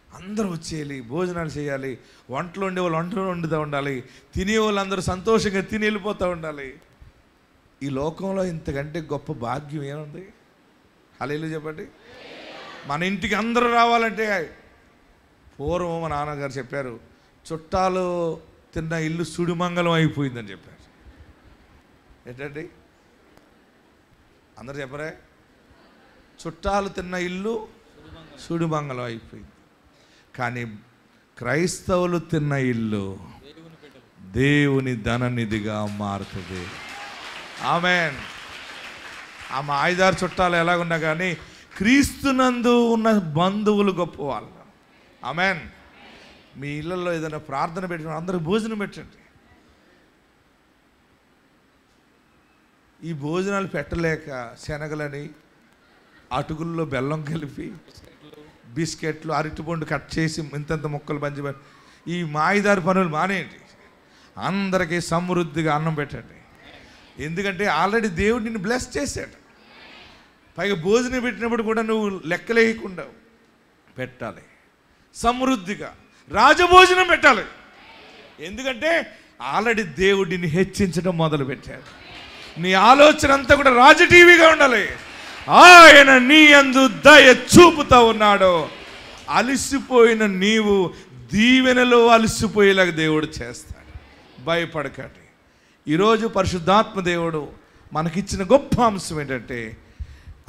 అందరూ వచ్చేయాలి, భోజనాలు చేయాలి, వంటలు వండే వాళ్ళు వంటలు వండుతూ ఉండాలి, తినే వాళ్ళు అందరూ సంతోషంగా తిని వెళ్ళిపోతూ ఉండాలి. ఈ లోకంలో ఇంతకంటే గొప్ప భాగ్యం ఏముంది? హల్లెలూయా చెప్పండి. మన ఇంటికి అందరూ రావాలంటే, పూర్వం మా నాన్నగారు చెప్పారు, చుట్టాలు తిన్న ఇల్లు సుడిమంగళం అయిపోయిందని చెప్పారు. ఏంటండి అందరు చెప్పరే? చుట్టాలు తిన్న ఇల్లు సుడిమంగళం అయిపోయింది. కానీ క్రైస్తవులు తిన్న ఇల్లు దేవుని ధననిధిగా మారుతుంది. ఆమేన్. ఆ మా 5-6 చుట్టాలు ఎలాగున్నా కానీ క్రీస్తునందు ఉన్న బంధువులు గొప్పవాళ్ళు. ఆమేన్. మీ ఇళ్ళల్లో ఏదైనా ప్రార్థన పెట్టిన అందరూ భోజనం పెట్టండి. ఈ భోజనాలు పెట్టలేక శనగలని, అటుకుల్లో బెల్లం కలిపి, బిస్కెట్లు, అరటిపండు కట్ చేసి ఇంతంత ముక్కలు పంచి, ఈ మాయిదారి పనులు మానేయండి. అందరికీ సమృద్ధిగా అన్నం పెట్టండి. ఎందుకంటే ఆల్రెడీ దేవుడు నిన్ను బ్లెస్ చేశాడు. పైగా భోజనం పెట్టినప్పుడు కూడా నువ్వు లెక్కలేయకుండా పెట్టాలి, సమృద్ధిగా రాజభోజనం పెట్టాలి. ఎందుకంటే ఆల్రెడీ దేవుడిని హెచ్చించడం మొదలు పెట్టాడు. నీ ఆలోచన అంతా కూడా రాజటీవీగా ఉండాలి. ఆయన నీ యందు దయ చూపుతా ఉన్నాడు. అలసిపోయిన నీవు దీవెనలో అలసిపోయేలాగా దేవుడు చేస్తాడు. భయపడకండి. ఈరోజు పరిశుద్ధాత్మ దేవుడు మనకిచ్చిన గొప్ప అంశం ఏంటంటే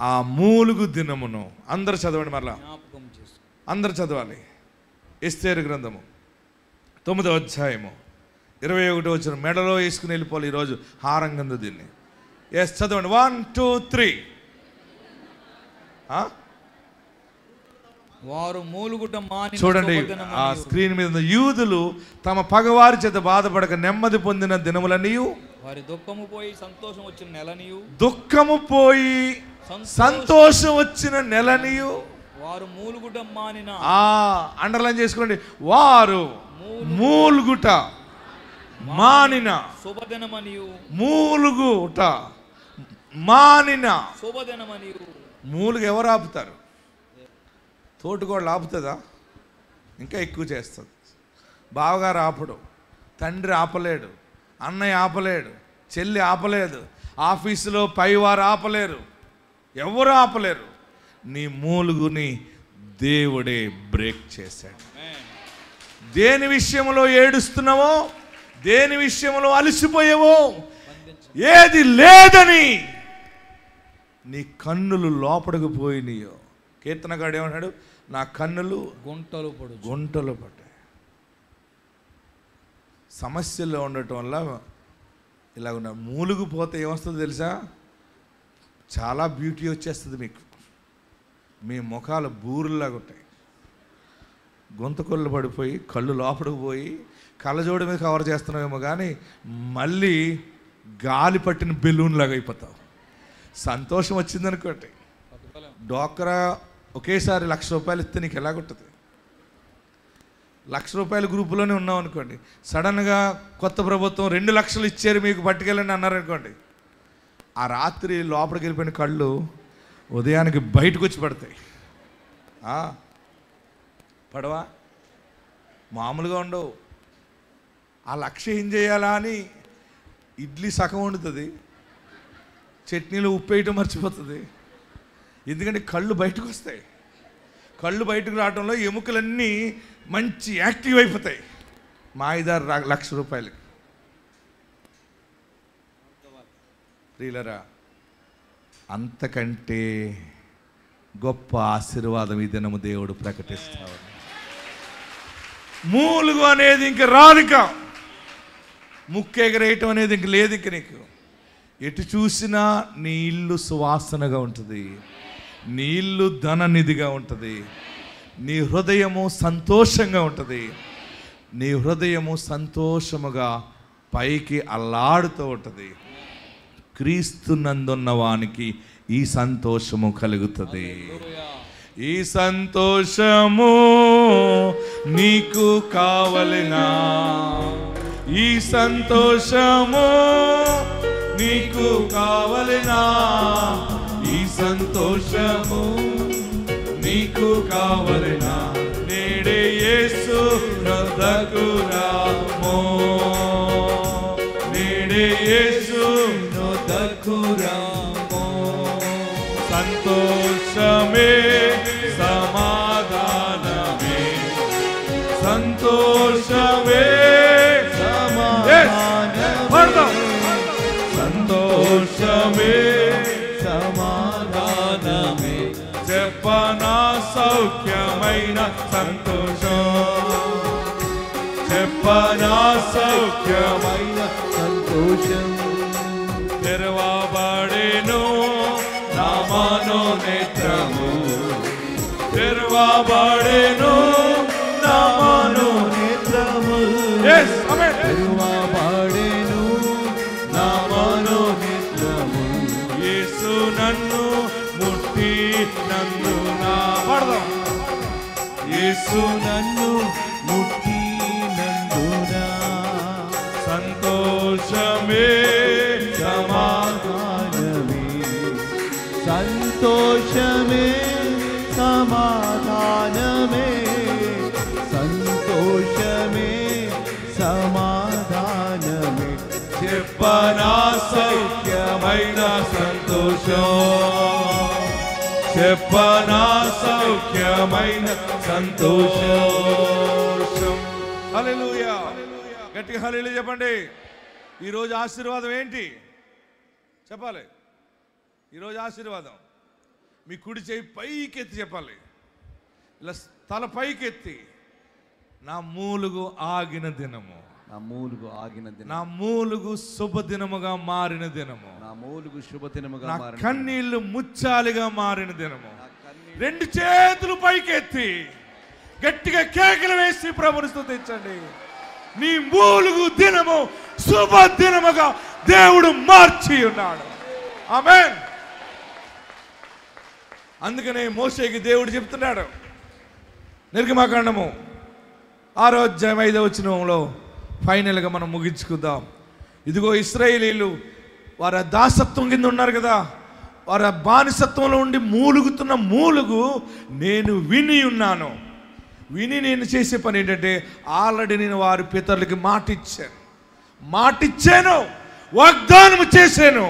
ఆ మూలుగు దినమును. అందరు చదవండి, మరలా అందరు చదవాలి. ఎస్తేరు గ్రంథము 9వ అధ్యాయము 21వ వచనం. మెడలో వేసుకుని వెళ్ళిపోవాలి ఈరోజు హారంగందు దీన్ని. ఎస్ చదవండి. 1 2 3. వారు మూలుగుట మాని చూడండి ఆ స్క్రీన్ మీద యూదులు తమ పగవారి చేత బాధపడక నెమ్మది పొందిన దినములన్నీ వారి దుఃఖము పోయి సంతోషం వచ్చిన నెలనియు, దుఃఖము పోయి సంతోషం వచ్చిన నెలనియు, వారు మూలుగుట మానిన, అండర్లైన్ చేసుకోండి, వారు మూలుగుట మానిన, శుభదినమనియు, మూలుగుట మానిన శుభదినమనియు. మూలుగు ఎవరు ఆపుతారు? తోటికోళ్ళు ఆపుతుందా? ఇంకా ఎక్కువ చేస్తుంది. బావగారు ఆపడు, తండ్రి ఆపలేడు, అన్నయ్య ఆపలేడు, చెల్లి ఆపలేదు, ఆఫీసులో పైవారు ఆపలేరు, ఎవరు ఆపలేరు. నీ మూలుగుని దేవుడే బ్రేక్ చేశాడు. దేని విషయంలో ఏడుస్తున్నావో, దేని విషయంలో అలసిపోయావో, ఏది లేదని నీ కన్నులు లోపలికి పోయినాయో, కీర్తనగాడు ఏమన్నాడు? నా కన్నులు గుంటలు పడ్డాయి. సమస్యల్లో ఉండటం వల్ల ఇలా ఉన్న మూలుగుపోతే ఏమొస్తుందో తెలుసా? చాలా బ్యూటీ వచ్చేస్తుంది మీకు. మీ ముఖాలు బూరులాగా ఉంటాయి, గొంతుకొల్లు పడిపోయి కళ్ళు లోపలికి పోయి కళ్ళజోడి మీద కవర్ చేస్తున్నావేమో కానీ మళ్ళీ గాలి పట్టిన బెలూన్ లాగా అయిపోతావు. సంతోషం వచ్చిందనుకోండి, డోక్రా ఒకేసారి 1,00,000 రూపాయలు ఇస్తే నీకు ఎలాగుంటుంది? 1,00,000 రూపాయల గ్రూపులోనే ఉన్నాం అనుకోండి, సడన్గా కొత్త ప్రభుత్వం 2 లక్షలు ఇచ్చారు మీకు పట్టుకెళ్ళండి అన్నారనుకోండి, ఆ రాత్రి లోపలికి వెళ్ళిపోయిన కళ్ళు ఉదయానికి బయటకు వచ్చి పడతాయి. పడవా? మామూలుగా ఉండవు. ఆ 1,00,000 ఏం చేయాలా అని ఇడ్లీ సగం వండుతుంది, చట్నీలో ఉప్పు వేయటం మర్చిపోతుంది. ఎందుకంటే కళ్ళు బయటకు వస్తాయి. కళ్ళు బయటకు రావడంలో ఎముకలన్నీ మంచి యాక్టివ్ అయిపోతాయి. మాయిదారు 1,00,000 రూపాయలకి. ప్రియులరా, అంతకంటే గొప్ప ఆశీర్వాదం ఈ దినము దేవుడు ప్రకటిస్తాడు. మూలుగు అనేది ఇంక రాదిక, ముక్కెగరేయటం అనేది ఇంక లేదు. ఇంక నీకు ఎటు చూసినా నీ ఇల్లు సువాసనగా ఉంటుంది, నీ ఇల్లు ధననిధిగా ఉంటుంది, నీ హృదయము సంతోషంగా ఉంటుంది, నీ హృదయము సంతోషముగా పైకి అల్లాడుతూ ఉంటుంది. క్రీస్తు నందున్న వానికి ఈ సంతోషము కలుగుతుంది. ఈ సంతోషము నీకు కావలెనా? ఈ సంతోషము నీకు కావలెనా? ఈ సంతోషము నీకు కావలెనా? నేడే యేసు నొద్దకు రామో, నేడే యేసు నొద్దకు రామో. సంతోషమే సమాధానమే, సంతోషమే సంతోషమే సమాధానమే. చెప్పనా సౌఖ్యమైన సంతోషం, చెప్పనా సౌఖ్యమైన సంతోషం. తెరవబడెను నా మనోనేత్రము, తెరవబడెను నా మనోనేత్రము. తెరవబడెను నా మనోనేత్రము. యేసు నన్ను ముట్టి నందునా, పాడదాం. యేసు నన్ను ముట్టి నందునా. సంతోషమే సమాధానమే, సంతోషమే సమాధానమే, సంతోషమే సమాధానమే. చెప్పనా సౌఖ్యమైన సంతోషం, చెప్పనా సౌఖ్యమైన సంతోషం. హల్లెలూయా. గట్టిగా హల్లెలూయా చెప్పండి. ఈరోజు ఆశీర్వాదం ఏంటి చెప్పాలి? ఈరోజు ఆశీర్వాదం మీ కుడి చేయి పైకెత్తి చెప్పాలి. ఇలా తల పైకెత్తి, నా మూలుగు ఆగిన దినము, నా మూలుగు ఆగిన దినం, నా మూలుగు శుభదినముగా మారిన దినము, నా మూలుగు శుభదినముగా నా మారిన కన్నీళ్లు ముచ్చాలిగా మారిన దినము. 2 చేతులు పైకెత్తి గట్టిగా కేకలు వేసి ప్రభుని స్తుతించండి. నీ మూలుగు దినము శుభ దినముగా దేవుడు మార్చి ఉన్నాడు. ఆమేన్. అందుకనే మోషేకి దేవుడు చెప్తున్నాడు, నిర్గమాకాండము 6వ అధ్యాయం 5వ వచనంలో ఫైనల్గా మనం ముగించుకుందాం. ఇదిగో ఇశ్రాయేలీలు వారి దాసత్వం కింద ఉన్నారు కదా, వారి బానిసత్వంలో ఉండి మూలుగుతున్న మూలుగు నేను విని ఉన్నాను. విని నేను చేసే పని ఏంటంటే, ఆల్రెడీ నేను వారి పితరులకి మాటిచ్చాను, వాగ్దానం చేశాను.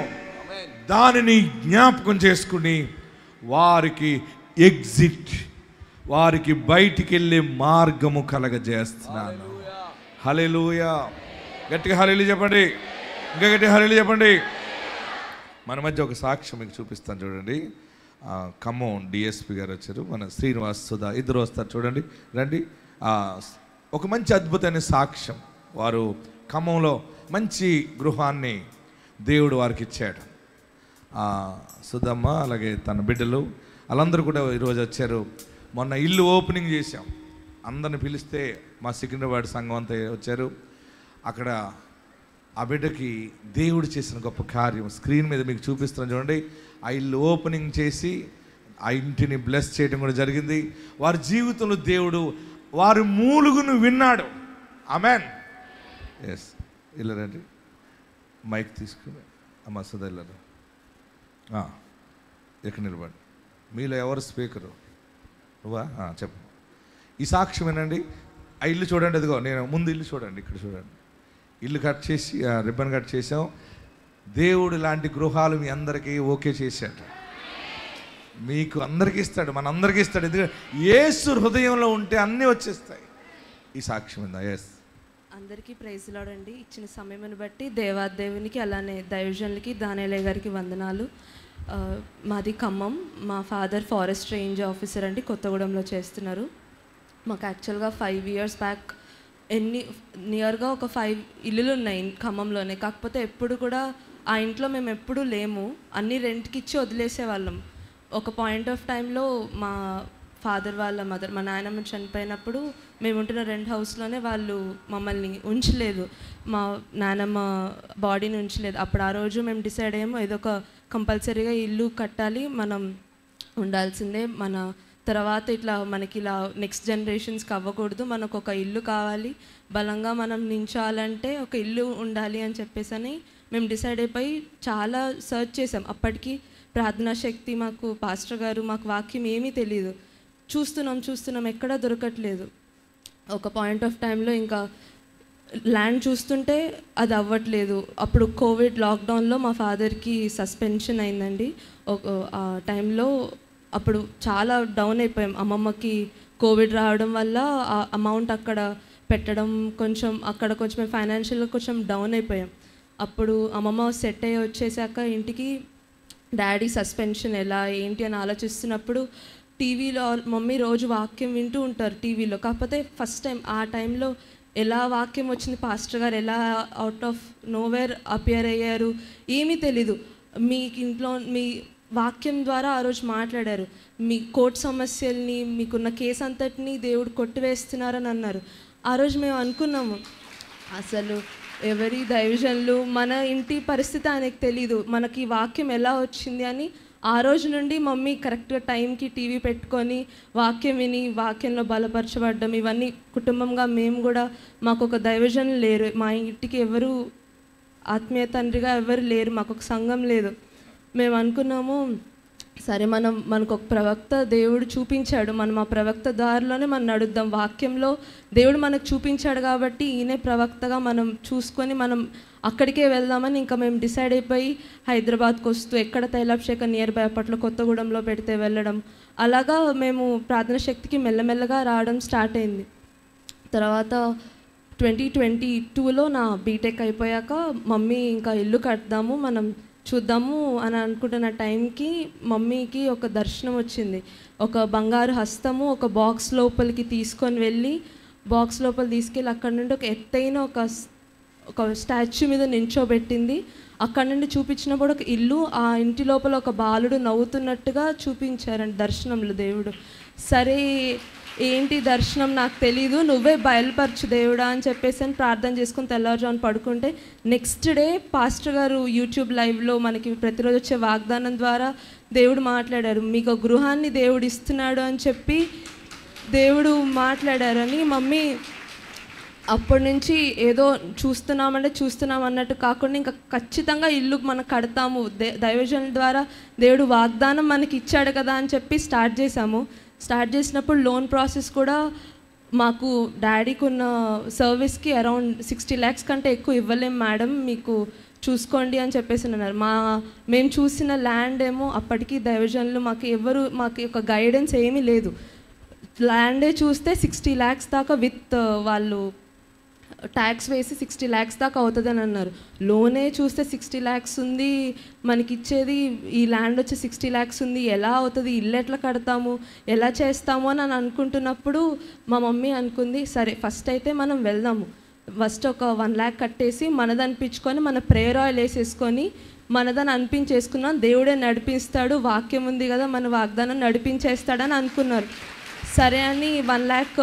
దానిని జ్ఞాపకం చేసుకుని వారికి ఎగ్జిట్, వారికి బయటికి వెళ్ళే మార్గము కలగజేస్తున్నాను. హల్లెలూయా. గట్టిగా హల్లెలూయా చెప్పండి, ఇంకా గట్టిగా హల్లెలూయా చెప్పండి. మన మధ్య ఒక సాక్ష్యం మీకు చూపిస్తాను చూడండి. ఖమ్మం డిఎస్పి గారు వచ్చారు, మన శ్రీనివాస్ సుధా ఇద్దరు వస్తారు చూడండి, రండి. ఒక మంచి అద్భుతమైన సాక్ష్యం. వారు ఖమ్మంలో మంచి గృహాన్ని దేవుడు వారికి ఇచ్చాడు. సుధమ్మ అలాగే తన బిడ్డలు వాళ్ళందరూ కూడా ఈరోజు వచ్చారు. మొన్న ఇల్లు ఓపెనింగ్ చేశాం, అందరిని పిలిస్తే మా సికింద్రాబాద్ సంఘం అంతా వచ్చారు. అక్కడ ఆ బిడ్డకి దేవుడు చేసిన గొప్ప కార్యం స్క్రీన్ మీద మీకు చూపిస్తున్నాను చూడండి. ఆ ఇల్లు ఓపెనింగ్ చేసి ఆ ఇంటిని బ్లెస్ చేయడం కూడా జరిగింది. వారి జీవితంలో దేవుడు వారి మూలుగును విన్నాడు. ఆమేన్. ఎస్, వెళ్ళరండి, మైక్ తీసుకుని అమ్మ సుధా వెళ్ళరు. ఎక్కడ నిలబడి, మీలో ఎవరు స్పీకరు? నువ్వా? చెప్పు. ఈ సాక్ష్యం ఏనండి. ఆ ఇల్లు చూడండి, అదిగో నేను ముందు ఇల్లు చూడండి, ఇక్కడ చూడండి. ఇల్లు కట్ చేసి రిబ్బన్ కట్ చేసాం. దేవుడు లాంటి గృహాలు మీ అందరికీ ఓకే చేశాడు. మీకు అందరికీ ఇస్తాడు, మన అందరికీ ఇస్తాడు. ఎందుకంటే యేసు హృదయంలో ఉంటే అన్నీ వచ్చేస్తాయి. ఈ సాక్ష్యం ఉందా? ఎస్. అందరికీ ప్రైజ్ లార్డ్ అండి. ఇచ్చిన సమయమును బట్టి దేవాదేవునికి అలానే దైవజనులకి దానియేలు గారికి వందనాలు. మాది ఖమ్మం. మా ఫాదర్ ఫారెస్ట్ రేంజ్ ఆఫీసర్ అండి, కొత్తగూడెంలో చేస్తున్నారు. మాకు యాక్చువల్గా 5 years బ్యాక్ నియర్గా ఒక 5 ఇల్లులు ఉన్నాయి ఖమ్మంలోనే. కాకపోతే ఎప్పుడు కూడా ఆ ఇంట్లో మేము ఎప్పుడూ లేము, అన్నీ రెంట్కి ఇచ్చి వదిలేసేవాళ్ళం. ఒక పాయింట్ ఆఫ్ టైంలో మా ఫాదర్ వాళ్ళ మదర్, మా నాయనమ్మ చనిపోయినప్పుడు మేము ఉంటున్న రెంట్ హౌస్లోనే వాళ్ళు మమ్మల్ని ఉంచలేదు, మా నానమ్మ బాడీని ఉంచలేదు. అప్పుడు ఆ రోజు మేము డిసైడ్ అయ్యాము, ఏదో ఒక కంపల్సరీగా ఇల్లు కట్టాలి, మనం ఉండాల్సిందే, మన తర్వాత ఇట్లా మనకి ఇలా నెక్స్ట్ జనరేషన్స్కి అవ్వకూడదు, మనకు ఒక ఇల్లు కావాలి, బలంగా మనం నించాలంటే ఒక ఇల్లు ఉండాలి అని చెప్పేసి మేము డిసైడ్ అయిపోయి చాలా సర్చ్ చేసాం. అప్పటికి ప్రార్థనా శక్తి, మాకు పాస్టర్ గారు, మాకు వాక్యం ఏమీ తెలియదు. చూస్తున్నాం ఎక్కడా దొరకట్లేదు. ఒక పాయింట్ ఆఫ్ టైంలో ఇంకా ల్యాండ్ చూస్తుంటే అది అవ్వట్లేదు. అప్పుడు కోవిడ్ లాక్డౌన్లో మా ఫాదర్కి సస్పెన్షన్ అయిందండి. ఆ టైంలో అప్పుడు చాలా డౌన్ అయిపోయాం. అమ్మమ్మకి కోవిడ్ రావడం వల్ల ఆ అమౌంట్ అక్కడ పెట్టడం అక్కడ కొంచెం ఫైనాన్షియల్గా కొంచెం డౌన్ అయిపోయాం. అప్పుడు అమ్మమ్మ సెట్ అయ్యి వచ్చేసాక ఇంటికి డాడీ సస్పెన్షన్ ఎలా ఏంటి అని ఆలోచిస్తున్నప్పుడు టీవీలో మమ్మీ రోజు వాక్యం వింటూ ఉంటారు టీవీలో. కాకపోతే ఫస్ట్ టైం ఆ టైంలో ఎలా వాక్యం వచ్చింది, పాస్టర్ గారు ఎలా అవుట్ ఆఫ్ నోవేర్ అపియర్ అయ్యారు ఏమీ తెలీదు. మీ ఇంట్లో మీ వాక్యం ద్వారా ఆ రోజు మాట్లాడారు, మీ కోర్టు సమస్యల్ని, మీకున్న కేసు అంతటిని దేవుడు కొట్టివేస్తున్నారని అన్నారు. ఆ రోజు మేము అనుకున్నాము, అసలు ఎవరి దైవజనులు, మన ఇంటి పరిస్థితి ఆయనకు తెలీదు, మనకి వాక్యం ఎలా వచ్చింది అని. ఆ రోజు నుండి మమ్మీ కరెక్ట్గా టైంకి టీవీ పెట్టుకొని వాక్యం విని వాక్యంలో బలపరచబడ్డం, ఇవన్నీ కుటుంబంగా మేము కూడా, మాకు ఒక దైవజనులు లేరు, మా ఇంటికి ఎవరు ఆత్మీయ తండ్రిగా ఎవరు లేరు, మాకు ఒక సంఘం లేదు. మేము అనుకున్నాము, సరే మనకు ఒక ప్రవక్త దేవుడు చూపించాడు, మనం ఆ ప్రవక్త దారిలోనే మనం నడుద్దాం, వాక్యంలో దేవుడు మనకు చూపించాడు కాబట్టి ఈయనే ప్రవక్తగా మనం చూసుకొని మనం అక్కడికే వెళ్దామని ఇంకా మేము డిసైడ్ అయిపోయి హైదరాబాద్కి వస్తూ ఎక్కడ తైలాభిషేకం నియర్ బై అప్పట్లో కొత్తగూడెంలో పెడితే వెళ్ళడం, అలాగా మేము ప్రార్థన శక్తికి మెల్లమెల్లగా రావడం స్టార్ట్ అయింది. తర్వాత 2022లో నా బీటెక్ అయిపోయాక మమ్మీ ఇంకా ఇల్లు కడదాము, మనం చూద్దాము అని అనుకుంటున్న టైంకి మమ్మీకి ఒక దర్శనం వచ్చింది. ఒక బంగారు హస్తము ఒక బాక్స్ లోపలికి తీసుకొని వెళ్ళి, బాక్స్ లోపల తీసుకెళ్ళి అక్కడ నుండి ఒక ఎత్తైన ఒక స్టాచ్యూ మీద నించోబెట్టింది. అక్కడ నుండి చూపించినప్పుడు ఒక ఇల్లు, ఆ ఇంటి లోపల ఒక బాలుడు నవ్వుతున్నట్టుగా చూపించారండి దర్శనంలో దేవుడు. సరే ఏంటి దర్శనం నాకు తెలీదు, నువ్వే బయలుపరచు దేవుడా అని చెప్పేసి అని ప్రార్థన చేసుకుని తెల్లవారుజామున పడుకుంటే నెక్స్ట్ డే పాస్టర్ గారు యూట్యూబ్ లైవ్లో మనకి ప్రతిరోజు వచ్చే వాగ్దానం ద్వారా దేవుడు మాట్లాడారు. మీకు గృహాన్ని దేవుడు ఇస్తున్నాడు అని చెప్పి దేవుడు మాట్లాడారని మమ్మీ అప్పటి నుంచి ఏదో చూస్తున్నాం అన్నట్టు కాకుండా ఇంకా ఖచ్చితంగా ఇల్లు మనం కడతాము, దైవజనుల ద్వారా దేవుడు వాగ్దానం మనకి ఇచ్చాడు కదా అని చెప్పి స్టార్ట్ చేసాము. స్టార్ట్ చేసినప్పుడు లోన్ ప్రాసెస్ కూడా మాకు డాడీకి ఉన్న సర్వీస్కి అరౌండ్ 60 lakhs కంటే ఎక్కువ ఇవ్వలేం మేడం, మీకు చూసుకోండి అని చెప్పేసి అన్నారు. మేము చూసిన ల్యాండ్ ఏమో అప్పటికి దైవజనులు మాకు ఒక గైడెన్స్ ఏమీ లేదు. ల్యాండే చూస్తే 60 lakhs దాకా విత్ వాళ్ళు ట్యాక్స్ వేసి 60 lakhs దాకా అవుతుందని అన్నారు. లోనే చూస్తే 60 lakhs ఉంది, మనకి ఇచ్చేది ఈ ల్యాండ్ వచ్చి 60 lakhs ఉంది, ఎలా అవుతుంది, ఇల్లు ఎట్లా కడతాము, ఎలా చేస్తాము అని అనుకుంటున్నప్పుడు మా మమ్మీ అనుకుంది, సరే ఫస్ట్ అయితే మనం వెళ్దాము, ఫస్ట్ ఒక 1 lakh కట్టేసి మనది అనిపించుకొని మన ప్రేయర్ ఆయిల్ వేసేసుకొని మనదని అనిపించేసుకున్నాం, దేవుడే నడిపిస్తాడు, వాక్యం ఉంది కదా మన వాగ్దానం నడిపించేస్తాడని అనుకున్నారు. సరే అని 1 lakh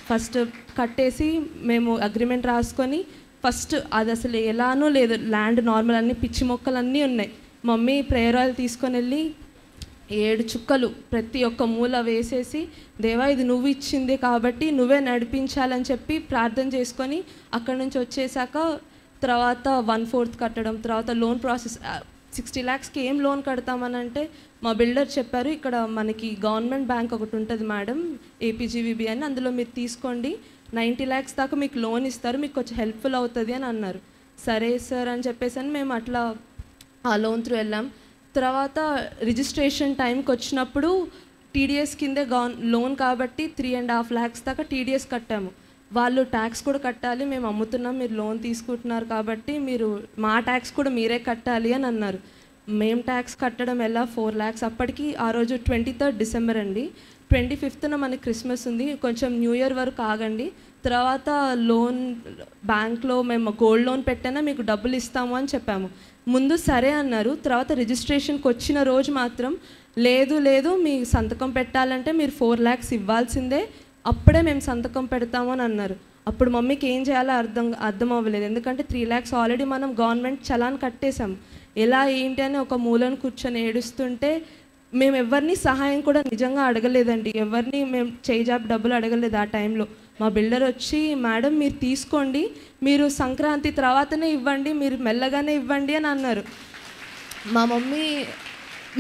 ఫస్ట్ కట్టేసి మేము అగ్రిమెంట్ రాసుకొని ఫస్ట్ అది అసలు ఎలానో లేదు, ల్యాండ్ నార్మల్ అన్నీ పిచ్చి మొక్కలు అన్నీ ఉన్నాయి. మమ్మీ ప్రేయర్ ఆయిల్ తీసుకొని వెళ్ళి 7 చుక్కలు ప్రతి ఒక్క మూల వేసేసి, దేవా ఇది నువ్వు ఇచ్చింది కాబట్టి నువ్వే నడిపించాలని చెప్పి ప్రార్థన చేసుకొని అక్కడి నుంచి వచ్చేసాక తర్వాత 1/4 కట్టడం, తర్వాత లోన్ ప్రాసెస్ 60 lakhsకి ఏం లోన్ కడతామని అంటే మా బిల్డర్ చెప్పారు, ఇక్కడ మనకి గవర్నమెంట్ బ్యాంక్ ఒకటి ఉంటుంది మేడం ఏపీజీవీబీ అని, అందులో మీరు తీసుకోండి 90 lakhs దాకా మీకు లోన్ ఇస్తారు, మీకు కొంచెం హెల్ప్ఫుల్ అవుతుంది అని అన్నారు. సరే సార్ అని చెప్పేసి అని మేము అట్లా ఆ లోన్ త్రూ వెళ్ళాం. తర్వాత రిజిస్ట్రేషన్ టైంకి వచ్చినప్పుడు టీడీఎస్ కిందే లోన్ కాబట్టి 3.5 lakhs దాకా టీడీఎస్ కట్టాము. వాళ్ళు ట్యాక్స్ కూడా కట్టాలి, మేము అమ్ముతున్నాం, మీరు లోన్ తీసుకుంటున్నారు కాబట్టి మీరు మా ట్యాక్స్ కూడా మీరే కట్టాలి అని అన్నారు. మేము ట్యాక్స్ కట్టడం ఎలా 4 lakhs. అప్పటికి ఆ రోజు 23rd December అండి, 25th మనకి క్రిస్మస్ ఉంది, కొంచెం న్యూ ఇయర్ వరకు ఆగండి, తర్వాత లోన్ బ్యాంక్లో మేము గోల్డ్ లోన్ పెట్టైనా మీకు డబ్బులు ఇస్తాము అని చెప్పాము. ముందు సరే అన్నారు. తర్వాత రిజిస్ట్రేషన్కి వచ్చిన రోజు మాత్రం లేదు మీ సంతకం పెట్టాలంటే మీరు 4 lakhs ఇవ్వాల్సిందే, అప్పుడే మేము సంతకం పెడతాము అని అన్నారు. అప్పుడు మమ్మీకి ఏం చేయాలో అర్థం అవ్వలేదు, ఎందుకంటే 3 lakhs ఆల్రెడీ మనం గవర్నమెంట్ చలాన్ కట్టేశాం. ఎలా ఏంటి అని ఒక మూలను కూర్చొని ఏడుస్తుంటే మేము ఎవరిని సహాయం కూడా నిజంగా అడగలేదండి, ఎవరిని మేము చేజాబ్ డబ్బులు అడగలేదు. ఆ టైంలో మా బిల్డర్ వచ్చి, మేడం మీరు తీసుకోండి, మీరు సంక్రాంతి తర్వాతనే ఇవ్వండి, మీరు మెల్లగానే ఇవ్వండి అని అన్నారు.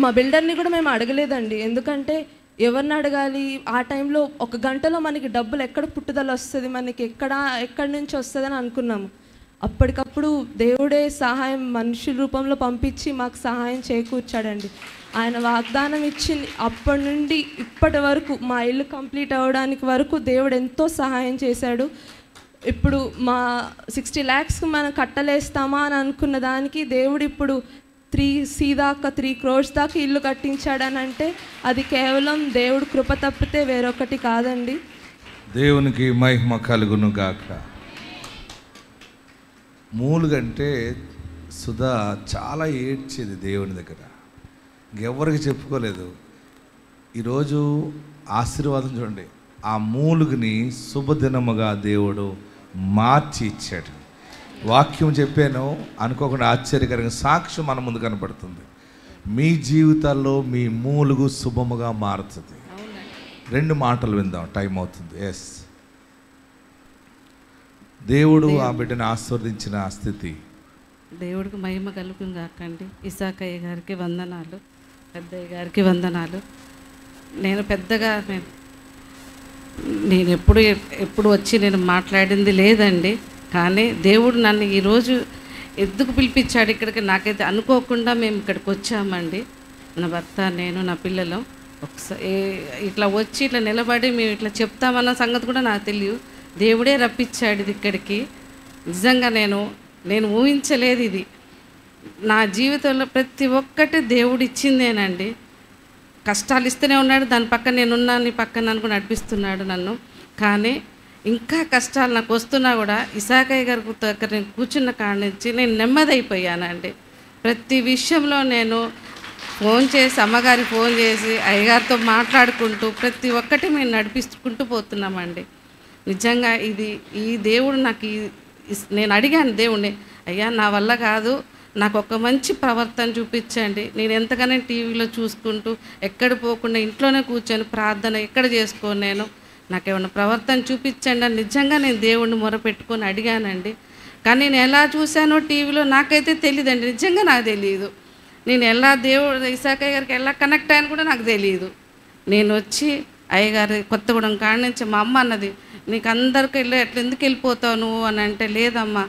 మా బిల్డర్ని కూడా మేము అడగలేదండి, ఎందుకంటే ఎవరిని అడగాలి, ఆ టైంలో 1 గంటలో మనకి డబ్బులు ఎక్కడ పుట్టుదల వస్తుంది, మనకి ఎక్కడి నుంచి వస్తుందని అనుకున్నాము. అప్పటికప్పుడు దేవుడే సహాయం మనుషుల రూపంలో పంపించి మాకు సహాయం చేకూర్చాడండి. ఆయన వాగ్దానం ఇచ్చి అప్పటి నుండి ఇప్పటి వరకు మా ఇల్లు కంప్లీట్ అవ్వడానికి వరకు దేవుడు ఎంతో సహాయం చేశాడు. ఇప్పుడు మా 60 lakhs మనం కట్టలేస్తామా అని అనుకున్న దానికి దేవుడు ఇప్పుడు 3 crores దాకా ఇల్లు కట్టించాడని అంటే అది కేవలం దేవుడు కృప తప్పితే వేరొకటి కాదండి. దేవునికి మహిమ కలుగును గాక. మూలుగంటే సుధా చాలా ఏడ్చేది దేవుని దగ్గర, ఇంకెవరికి చెప్పుకోలేదు. ఈరోజు ఆశీర్వాదం చూడండి, ఆ మూలుగుని శుభదినముగా దేవుడు మార్చి ఇచ్చాడు. వాక్యం చెప్పాను అనుకోకుండా ఆశ్చర్యకరంగా సాక్ష్యం మన ముందు కనపడుతుంది. మీ జీవితాల్లో మీ మూలుగు శుభముగా మారుతుంది. 2 మాటలు విందాం, టైం అవుతుంది. ఎస్, దేవుడు ఆ బిడ్డను ఆశీర్వదించిన ఆ స్థితి. దేవుడికి మహిమ కలుగును కాకండి. ఇసాకయ్య గారికి వందనాలు, పెద్దయ్య గారికి వందనాలు. నేను పెద్దగా నేను ఎప్పుడు వచ్చి నేను మాట్లాడింది లేదండి, కానీ దేవుడు నన్ను ఈరోజు ఎందుకు పిలిపించాడు ఇక్కడికి నాకైతే అనుకోకుండా మేము ఇక్కడికి వచ్చామండి. నా భర్త, నేను, నా పిల్లలు ఒకసారి ఇట్లా వచ్చి ఇట్లా నిలబడి మేము ఇట్లా చెప్తామన్న సంగతి కూడా నాకు తెలియదు. దేవుడే రప్పించాడు ఇది ఇక్కడికి. నిజంగా నేను ఊహించలేదు ఇది. నా జీవితంలో ప్రతి ఒక్కటి దేవుడు ఇచ్చిందేనండి. కష్టాలు ఇస్తూనే ఉన్నాడు, దాని పక్కన నేనున్నాను, నీ పక్కన నన్ను నడిపిస్తున్నాడు నన్ను. కానీ ఇంకా కష్టాలు నాకు వస్తున్నా కూడా ఇసాకయ్య గారి దగ్గర నేను కూర్చున్న కాడ నుంచి నేను నెమ్మదైపోయానండి. ప్రతి విషయంలో నేను ఫోన్ చేసి అమ్మగారికి ఫోన్ చేసి అయ్యగారితో మాట్లాడుకుంటూ ప్రతి ఒక్కటి మేము నడిపించుకుంటూ పోతున్నామండి. నిజంగా ఈ దేవుడు నాకు నేను అడిగాను దేవుడిని, అయ్యా నా వల్ల కాదు, నాకు ఒక మంచి ప్రవర్తన చూపించండి. నేను ఎంతగానో టీవీలో చూసుకుంటూ ఎక్కడ పోకుండా ఇంట్లోనే కూర్చొని ప్రార్థన ఎక్కడ చేసుకోను, నాకు ఏమన్నా ప్రవర్తన చూపించండి అని నిజంగా నేను దేవుడిని మొరపెట్టుకొని అడిగానండి. కానీ నేను ఎలా చూశానో టీవీలో నాకైతే తెలియదండి, నిజంగా నాకు తెలియదు. నేను ఎలా దేవుడు ఇసాకయ్య గారికి ఎలా కనెక్ట్ అయ్యాను కూడా నాకు తెలియదు. నేను వచ్చి అయ్యగారి కొత్తగూడెం కాడ నుంచి మా అమ్మ అన్నది, నీకు అందరికీ ఎట్లా ఎందుకు వెళ్ళిపోతావు నువ్వు అని అంటే, లేదమ్మా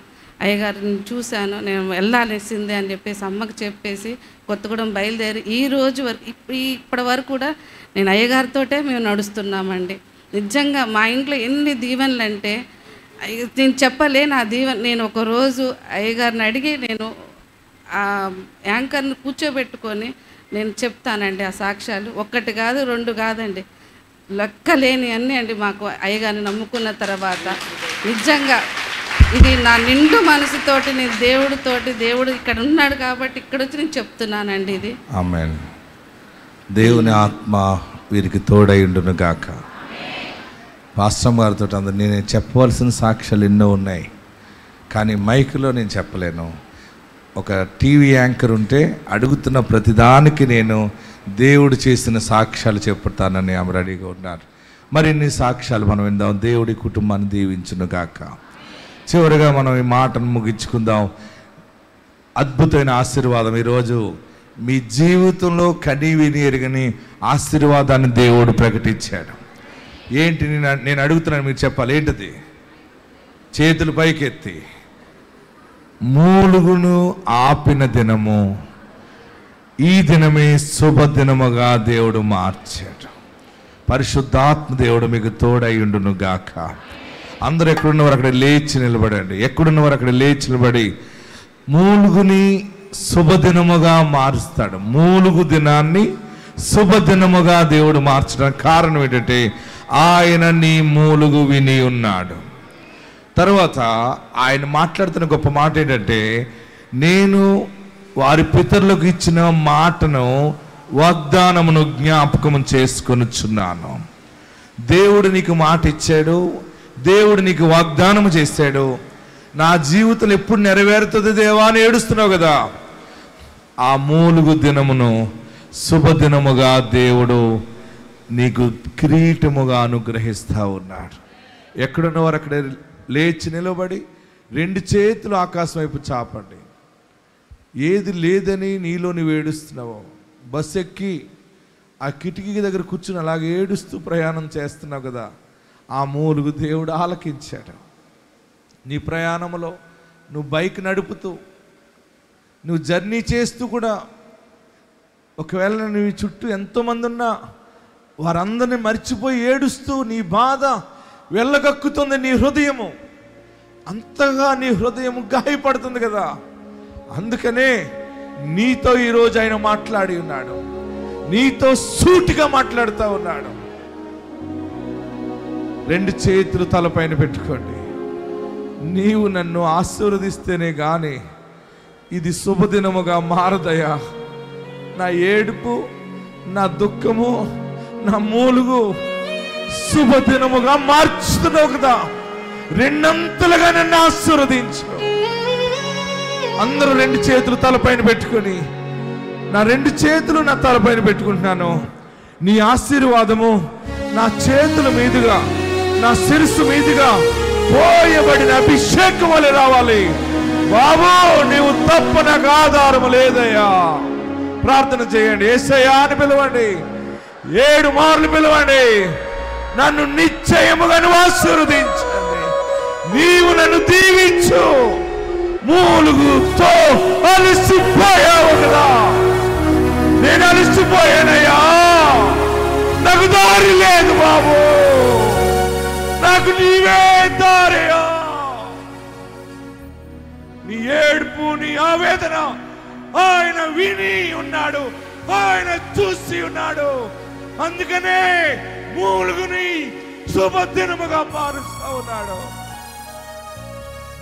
అయ్యగారిని చూశాను, నేను వెళ్ళాల్సిందే అని చెప్పేసి అమ్మకి చెప్పేసి కొత్తగూడెం బయలుదేరి ఈ రోజు వరకు ఇప్పటి వరకు కూడా నేను అయ్యగారితోటే మేము నడుస్తున్నామండి. నిజంగా మా ఇంట్లో ఎన్ని దీవెనలు అంటే నేను చెప్పలేను. ఆ దీవెన నేను ఒకరోజు అయ్యగారిని అడిగి నేను ఆ యాంకర్ని కూర్చోబెట్టుకొని నేను చెప్తానండి ఆ సాక్ష్యాలు. 1 కాదు 2 కాదండి, లెక్కలేని అన్నీ అండి. మాకు అయ్యగారిని నమ్ముకున్న తర్వాత నిజంగా ఇది నా నిండు మనసుతోటి నేను దేవుడు ఇక్కడ ఉన్నాడు కాబట్టి ఇక్కడ వచ్చి నేను చెప్తున్నానండి ఇది. ఆమేన్. దేవుని ఆత్మ వీరికి తోడైండును గాక. పాస్టర్ గారితో అందరు నేను చెప్పవలసిన సాక్ష్యాలు ఎన్నో ఉన్నాయి, కానీ మైక్లో నేను చెప్పలేను. ఒక టీవీ యాంకర్ ఉంటే అడుగుతున్న ప్రతిదానికి నేను దేవుడు చేసిన సాక్ష్యాలు చెప్తానని ఆమె రెడీగా ఉన్నారు. మరిన్ని సాక్ష్యాలు మనం విందాం. దేవుడి కుటుంబాన్ని దీవించును గాక. చివరిగా మనం ఈ మాటను ముగించుకుందాం. అద్భుతమైన ఆశీర్వాదం ఈరోజు మీ జీవితంలో కని విని ఎరగని ఆశీర్వాదాన్ని దేవుడు ప్రకటించాడు. ఏంటి నేను అడుగుతున్నాను, మీరు చెప్పాలి ఏంటిది? చేతులు పైకెత్తి. మూలుగును ఆపిన దినము ఈ దినమే శుభదినముగా దేవుడు మార్చాడు. పరిశుద్ధాత్మ దేవుడు మీకు తోడైండును గాక. అందరూ ఎక్కడున్నవారు అక్కడ లేచి నిలబడండి. ఎక్కడున్నవారు అక్కడ లేచి నిలబడి మూలుగుని శుభదినముగా మారుస్తాడు. మూలుగు దినాన్ని శుభదినముగా దేవుడు మార్చడానికి కారణం ఏంటంటే ఆయన నీ మూలుగు విని ఉన్నాడు. తర్వాత ఆయన మాట్లాడుతున్న గొప్ప మాట ఏంటంటే, నేను వారి పితరులకు ఇచ్చిన మాటను వాగ్దానమును జ్ఞాపకం చేసుకొనుచున్నాను. దేవుడు నీకు మాట ఇచ్చాడు, దేవుడు నీకు వాగ్దానం చేశాడు. నా జీవితం ఎప్పుడు నెరవేరుతుంది దేవా అని ఏడుస్తున్నావు కదా, ఆ మూలుగు దినమును శుభదినముగా దేవుడు నీకు కిరీటముగా అనుగ్రహిస్తూ ఉన్నాడు. ఎక్కడున్నవారు అక్కడ లేచి నిలబడి 2 చేతులు ఆకాశం వైపు చాపండి. ఏది లేదని నీలో నువ్వు ఏడుస్తున్నావో, బస్సు ఎక్కి ఆ కిటికీ దగ్గర కూర్చుని అలాగే ఏడుస్తూ ప్రయాణం చేస్తున్నావు కదా, ఆ మూలుగు దేవుడు ఆలకించాడు. నీ ప్రయాణంలో నువ్వు బైక్ నడుపుతూ నువ్వు జర్నీ చేస్తూ కూడా ఒకవేళ నువ్వు చుట్టూ ఎంతోమంది ఉన్నా వారందరినీ మర్చిపోయి ఏడుస్తూ నీ బాధ వెళ్ళగక్కుతుంది. నీ హృదయము అంతగా నీ హృదయం గాయపడుతుంది కదా, అందుకనే నీతో ఈరోజు ఆయన మాట్లాడి ఉన్నాడు. నీతో సూటిగా మాట్లాడుతూ ఉన్నాడు. 2 చేతులు తలపైన పెట్టుకోండి. నీవు నన్ను ఆశీర్వదిస్తేనే గాని ఇది శుభదినముగా మారదయా. నా ఏడుపు, నా దుఃఖము, నా మూలుగు శుభదినముగా మార్చుతున్నావు కదా, 2 అంతలుగా నన్ను ఆశీర్వదించు. అందరూ 2 చేతులు తలపైన పెట్టుకొని, నా 2 చేతులు నా తలపైన పెట్టుకుంటున్నాను. నీ ఆశీర్వాదము నా చేతుల మీదుగా, నా శిరస్సు మీదుగా పోయబడిన అభిషేకం వలె రావాలి. బాబు నీవు తప్ప నాకు ఆధారము లేదయ్యా. ప్రార్థన చేయండి. యేసయ్యా అని పిలవండి. 7 మార్లు పిలవండి. నన్ను నిశ్చయముగా ఆశీర్వదించండి. నీవు నన్ను దీవించు. మూలుగుతో అలసిపోయావు కదా, నేను అలసిపోయానయ్యా. నాకు దారి లేదు బాబు, నాకు నీవే దారియా. నీ ఏడుపు, నీ ఆవేదన ఆయన విని ఉన్నాడు, ఆయన చూసి ఉన్నాడు. అందుకనే మూలుగుని శుభదినముగా మారుస్తా ఉన్నాడు.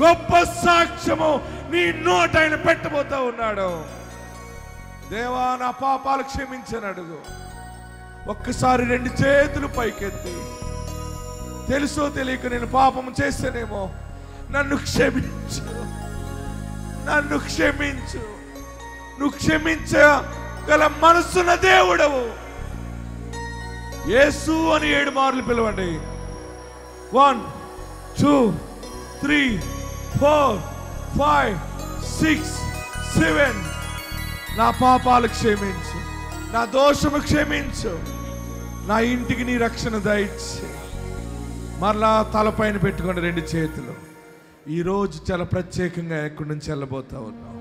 గొప్ప సాక్ష్యము నీ నోట ఆయన పెట్టబోతా ఉన్నాడు. దేవా నా పాపాలు క్షమించని అడుగు. ఒక్కసారి 2 చేతులు పైకెత్తి, తెలుసో తెలియక నేను పాపం చేస్తేనేమో నన్ను క్షమించు, నన్ను క్షమించు. నువ్వు క్షమించగల మనసున్న దేవుడవు. యేసు అని 7 మార్లు పిలవండి. 1 2 3 4 5 6 7. నా పాపాలు క్షమించు, నా దోషము క్షమించు, నా ఇంటికి నీ రక్షణ దయచే. మరలా తలపైన పెట్టుకోండి 2 చేతులు. ఈరోజు చాలా ప్రత్యేకంగా ఎక్కడి నుంచి వెళ్ళబోతా ఉన్నావు.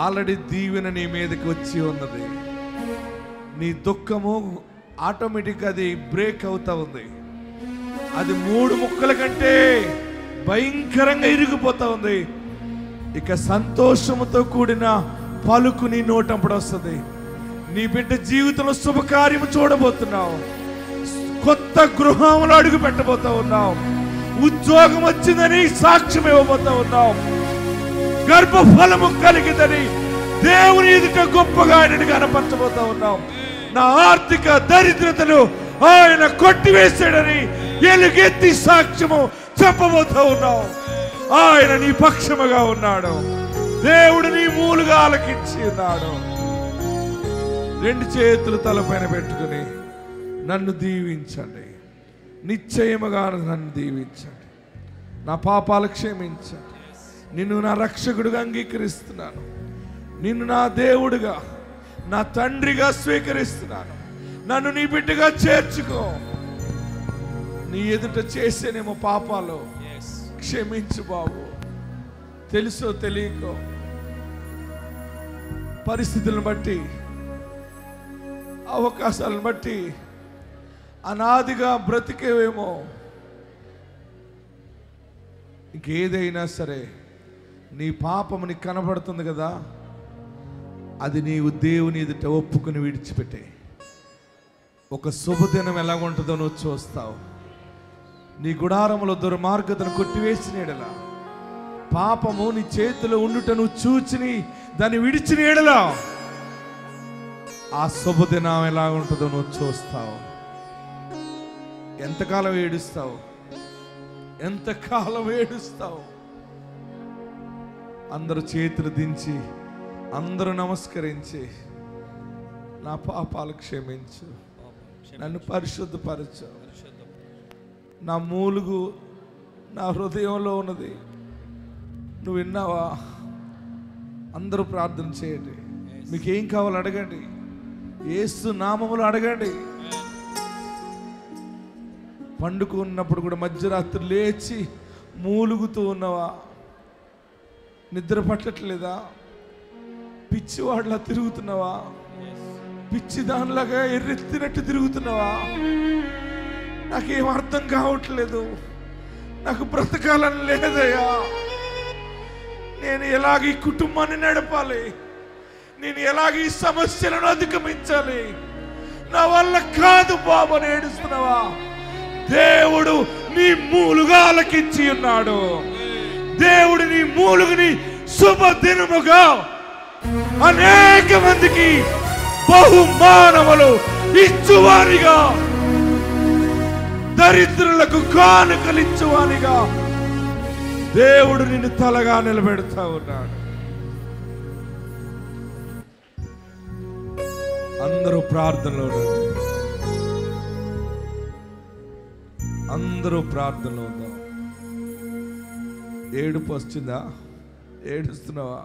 ఆల్రెడీ దీవెన నీ మీదకి వచ్చి ఉన్నది. నీ దుఃఖము ఆటోమేటిక్గా అది బ్రేక్ అవుతా ఉంది. అది 3 ముక్కల కంటే భయంకరంగా ఇరిగిపోతా ఉంది. ఇక సంతోషముతో కూడిన పలుకు నీ నోటంపడు వస్తుంది. నీ బిడ్డ జీవితంలో శుభకార్యము చూడబోతున్నావు. కొత్త గృహంలో అడుగు పెట్టబోతా ఉన్నావు. ఉద్యోగం వచ్చిందని సాక్ష్యం ఇవ్వబోతా ఉన్నావు. గర్భఫలము కలిగిందని దేవుని ఎదుట గొప్పగా ఆయనని కనపరచబోతా ఉన్నావు. నా ఆర్థిక దరిద్రతను ఆయన కొట్టివేశాడని ఎలుగెత్తి సాక్ష్యము చెప్పబోతా ఉన్నావు. ఆయన నీ పక్షముగా ఉన్నాడు. దేవుడు నీ మూలుగా ఆలకించి ఉన్నాడు. 2 చేతులు తలపైన పెట్టుకుని నన్ను దీవించండి. నిశ్చయముగా నన్ను దీవించండి. నా పాపాలు క్షమించండి. నిన్ను నా రక్షకుడిగా అంగీకరిస్తున్నాను. నిన్ను నా దేవుడిగా, నా తండ్రిగా స్వీకరిస్తున్నాను. నన్ను నీ బిడ్డగా చేర్చుకో. నీ ఎదుట చేసేనేమో పాపాలు క్షమించు బాబు. తెలుసో తెలియకో పరిస్థితులను బట్టి, అవకాశాలను బట్టి అనాదిగా బ్రతికేవేమో. ఇంకేదైనా సరే నీ పాపము నీకు కనబడుతుంది కదా, అది నీవు దేవుని ఎదుట ఒప్పుకుని విడిచిపెట్టే. ఒక శుభదినం ఎలాగుంటుందో నువ్వు చూస్తావు. నీ గుడారములో దుర్మార్గతను కొట్టివేసిన ఎడల, పాపము నీ చేతిలో ఉండుట నువ్వు చూచిని దాన్ని విడిచిన ఎడల, ఆ శుభదినం ఎలా ఉంటుందో నువ్వు చూస్తావు. ఎంతకాలం ఏడుస్తావు, ఎంతకాలం ఏడుస్తావు. అందరూ చేతులు దించి, అందరూ నమస్కరించి, నా పాపాలు క్షమించు, నన్ను పరిశుద్ధపరచు. నా మూలుగు నా హృదయంలో ఉన్నది నువ్వు విన్నావా? అందరూ ప్రార్థన చేయండి. మీకు ఏం కావాలో అడగండి. యేసు నామములో అడగండి. పండుకున్నప్పుడు కూడా మధ్యరాత్రి లేచి మూలుగుతూ ఉన్నవా? నిద్ర పట్టట్లేదా? పిచ్చివాడిలా తిరుగుతున్నావా? పిచ్చి దానిలాగా ఎర్రెత్తినట్టు తిరుగుతున్నావా? నాకేం అర్థం కావట్లేదు, నాకు బ్రతకాలని లేదయ్యా, నేను ఎలాగ ఈ కుటుంబాన్ని నడపాలి, నేను ఎలాగ ఈ సమస్యలను అధిగమించాలి, నా వల్ల కాదు బాబు అని ఏడుస్తున్నావా? దేవుడు నీ మూలుగా ఆలకించి ఉన్నాడు. దేవుడు నీ మూలుగుని శుభదినముగా అనేక మందికి బహుమానములు ఇచ్చువానిగా, దరిద్రులకు కానుకలిచ్చువానిగా దేవుడు నిన్ను తలగా నిలబెడతా ఉన్నాడు. అందరూ ప్రార్థనలో ఉండండి. అందరూ ప్రార్థనలో ఉందాం. ఏడుపు వస్తుందా? ఏడుస్తున్నావా?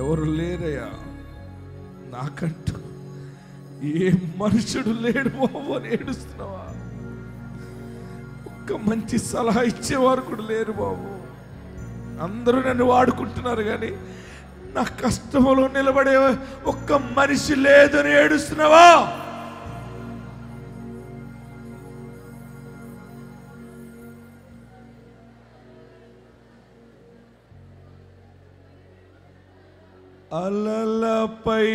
ఎవరు లేరయ్యా, నాకంటూ ఏ మనుషుడు లేడు బాబు అని ఏడుస్తున్నావా? ఒక్క మంచి సలహా ఇచ్చేవారు కూడా లేరు బాబు. అందరూ నన్ను వాడుకుంటున్నారు కానీ నా కష్టంలో నిలబడే ఒక్క మనిషి లేదని ఏడుస్తున్నావా? అలలపైనే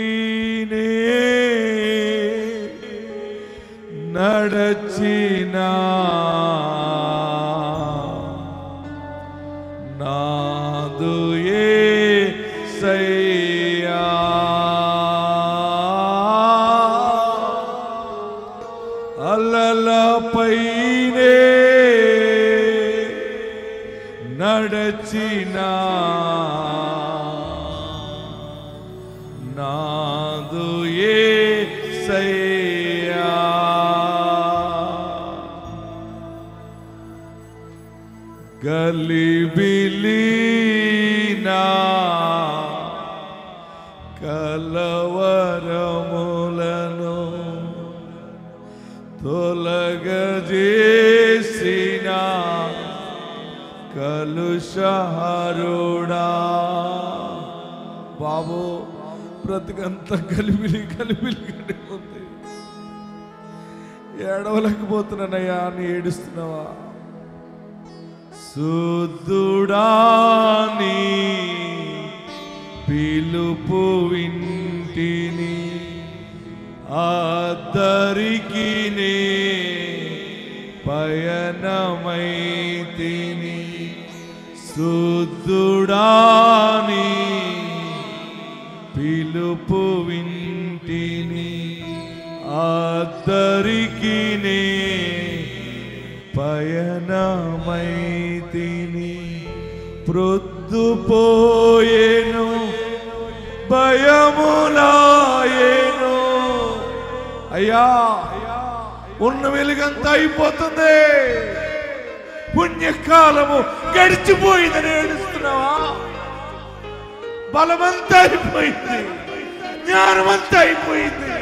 నడచినా నాదు యేసయ్యా, నాదు యేసయ్యా గలిబిలీనా కలవరములను తొలగజేసిన కలుషహరుడా. బాబు బ్రతికంతా గలిబిలి గలిబిలిగానే ఉంది, ఏడవలేకపోతున్నానయ్యా అని ఏడుస్తున్నావా? శుద్ధుడాని పిలుపు వింటిని అద్దరికి నే పయనమైతిని. శుద్ధుడాని పిలుపు వింటిని అద్దరికి నే పయనమైతిని. ప్రొద్దుపోయేను భయములాయేను. అయ్యా ఉన్న వెలుగంతా అయిపోతుంది, పుణ్యకాలము గడిచిపోయిందని ఏడుస్తున్నావా? బలమంతా అయిపోయింది, జ్ఞానమంతా అయిపోయింది,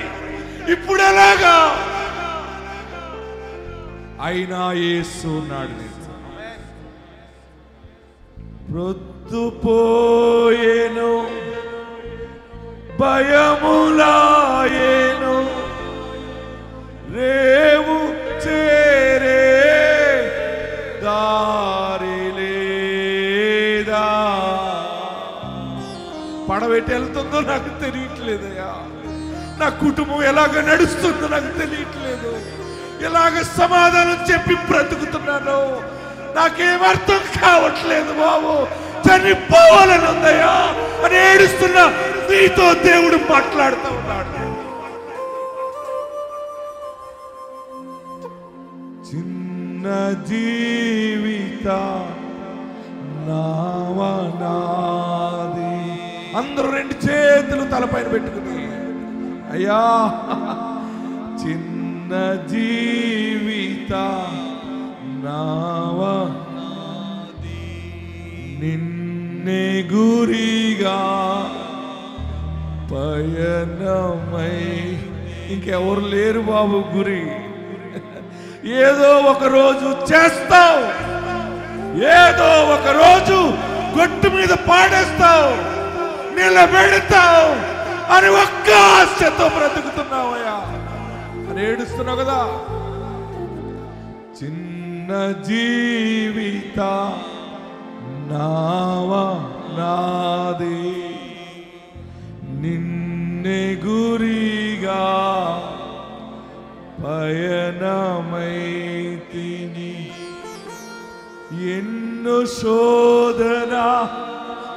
ఇప్పుడు ఎలాగా? అయినా యేసు ఉన్నాడు. ప్రొద్దుపోయేను భయములాయేను, రేవు చేరే దారి లేదా. పడవెట్టి వెళ్తుందో నాకు తెలియట్లేదయ్యా, నా కుటుంబం ఎలాగ నడుస్తుందో నాకు తెలియట్లేదు, ఎలాగ సమాధానం చెప్పి బ్రతుకుతున్నాను నాకేమర్థం కావట్లేదు బాబు. చనిపోవాలని ఉందయ్యా అని ఏడుస్తున్నా, నీతో దేవుడు మాట్లాడుతూ ఉన్నాడు. చిన్న జీవిత నావనాది. అందరూ రెండు చేతులు తలపైన పెట్టుకుని, అయ్యా చిన్న జీవిత నావనాది నిన్నే గురిగా పయనమై. ఇంకెవరు లేరు బాబు గురి. ఏదో ఒక రోజు చేస్తావు, ఏదో ఒక రోజు గొట్టు మీద పాడేస్తావు, నిలబెడతావు అని ఒక్క ఆశతో బ్రతుకుతున్నావయ్యా అని ఏడుస్తున్నావు కదా. చిన్న జీవిత నావనాది నిన్నే గురిగా పయనమైతిని. ఎన్నో శోధన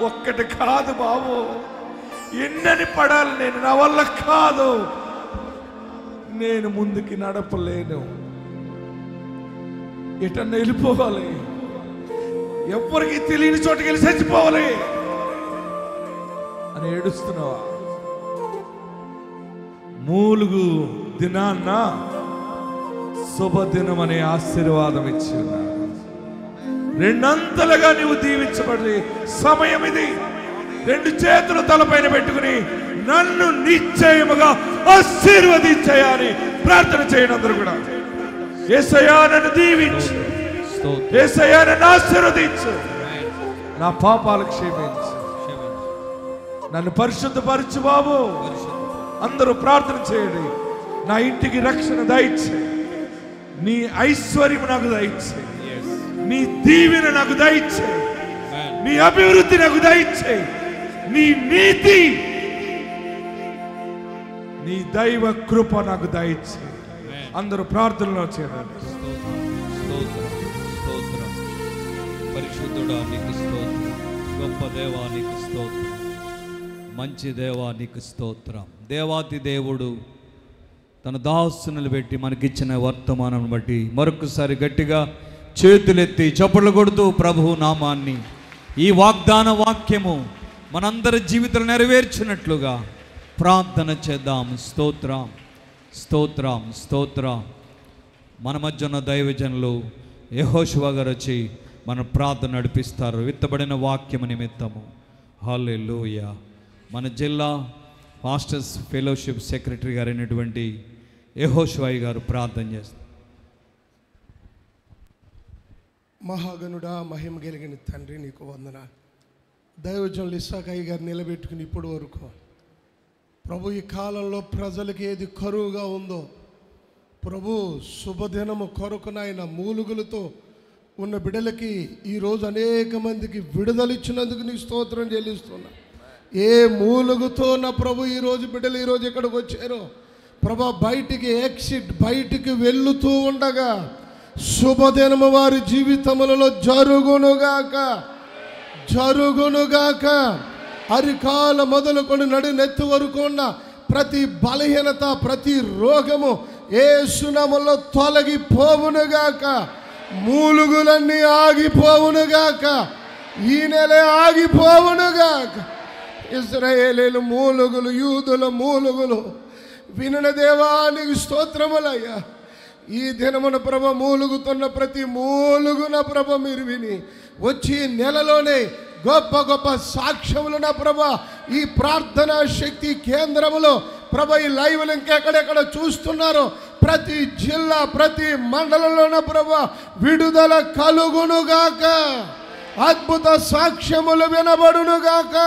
ఒక్కటి కాదు బాబు, ఎన్నని పడాలి నేను, నా వల్ల కాదు, నేను ముందుకి నడపలేను, ఎటన్నా వెళ్ళిపోవాలి, ఎవరికి తెలియని చోటుకి వెళ్ళి చచ్చిపోవాలి అని ఏడుస్తున్నావా? మూలుగు దినాన్న శుభదినం అనే ఆశీర్వాదం ఇచ్చి ఉన్నాడు. రెండంతలుగా నీవు దీవించబడి సమయం ఇది. రెండు చేతులు తలపైన పెట్టుకుని నన్ను నిశ్చయముగా ఆశీర్వదించని ప్రార్థన చేయడం. అందరూ కూడా యేసయ్యా నన్ను దీవించు, యేసయ్యా నన్ను ఆశీర్వదించు, నా పాపాలు క్షమించు, నన్ను పరిశుద్ధపరచు బాబు. అందరూ ప్రార్థన చేయండి. నా ఇంటికి రక్షణ దయచేయి, నీ ఐశ్వర్యం నాకు దయచేయి, నీ దీవెన నాకు దయచేయి, నీ అభివృద్ధి నాకు దయచేయి, నీ నీతి నీ దైవ కృప నాకు దయచేయి. అందరూ ప్రార్థనలో చేరండి. స్తోత్రం స్తోత్రం పరిశుద్ధుడా నీకు స్తోత్రం, గొప్ప దేవా నీకు స్తోత్రం, మంచి దేవా నీకు స్తోత్రం. దేవాతి దేవుడు తన దాసునులు పెట్టి మనకిచ్చిన వర్తమానం బట్టి మరొకసారి గట్టిగా చేతులెత్తి చప్పట్లు కొడుతూ ప్రభువు నామాన్ని ఈ వాగ్దాన వాక్యము మనందరి జీవితంలో నెరవేర్చినట్లుగా ప్రార్థన చేద్దాం. స్తోత్రం, స్తోత్రం, స్తోత్రం. మన మధ్య ఉన్న దైవజనులు యెహోషువ గారు వచ్చి మన ప్రార్థన నడిపిస్తారు విత్తబడిన వాక్యము నిమిత్తము. హల్లెలూయా. మన జిల్లా పాస్టర్స్ ఫెలోషిప్ సెక్రటరీ గారు అయినటువంటి యెహోషువ గారు ప్రార్థన చేస్తారు. మహాగణుడా, మహిమ కలిగిన తండ్రి, నీకు వందనాలు. దైవజనులు ఇస్సాకయ్య గారు నిలబెట్టుకుని ఇప్పటి వరకు ప్రభు ఈ కాలంలో ప్రజలకి ఏది కరువుగా ఉందో ప్రభు శుభదినము కొరకునైన మూలుగులతో ఉన్న బిడ్డలకి ఈరోజు అనేక మందికి విడుదలిచ్చినందుకు నీకు స్తోత్రం చెల్లిస్తున్నా. ఏ మూలుగుతో నా ప్రభు ఈరోజు బిడ్డలు ఈరోజు ఇక్కడికి వచ్చారో ప్రభు బయటికి బయటికి వెళుతూ ఉండగా శుభదినము వారి జీవితములలో జరుగునుగాక, జరుగునుగాక. అరికాల మొదలుకొని నడునెత్తి వరకు ఉన్న ప్రతి బలహీనత, ప్రతి రోగము యేసునామములో తొలగిపోవునుగాక. మూలుగులన్నీ ఆగిపోవునుగాక. ఈ నెల ఆగిపోవునుగాక. ఇశ్రాయేలీయుల మూలుగులు, యూదుల మూలుగులు వినిన దేవానికి స్తోత్రములయ్యా. ఈ దినమున ప్రభ మూలుగుతున్న ప్రతి మూలుగున ప్రభ మీరు విని వచ్చి నెలలోనే గొప్ప గొప్ప సాక్ష్యములు నా ప్రభ ఈ ప్రార్థనా శక్తి కేంద్రములో ప్రభ ఈ లైవ్లు ఇంకెక్కడెక్కడ చూస్తున్నారో ప్రతి జిల్లా, ప్రతి మండలంలోన ప్రభ విడుదల కలుగునుగాక. అద్భుత సాక్ష్యములు వినబడునుగాక.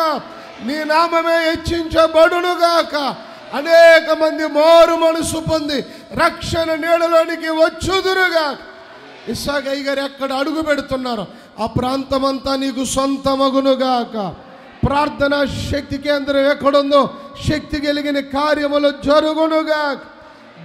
నీ నామమే హెచ్చించబడునుగాక. అనేక మంది మారు మనసు పొంది రక్షణ నీడలోనికి వచ్చుదురుగా. ఇస్సాకయ్య గారు ఎక్కడ అడుగు పెడుతున్నారో ఆ ప్రాంతమంతా నీకు సొంతమగునుగాక. ప్రార్థనా శక్తి కేంద్రం ఎక్కడుందో శక్తి కలిగిన కార్యములు జరుగునుగాక.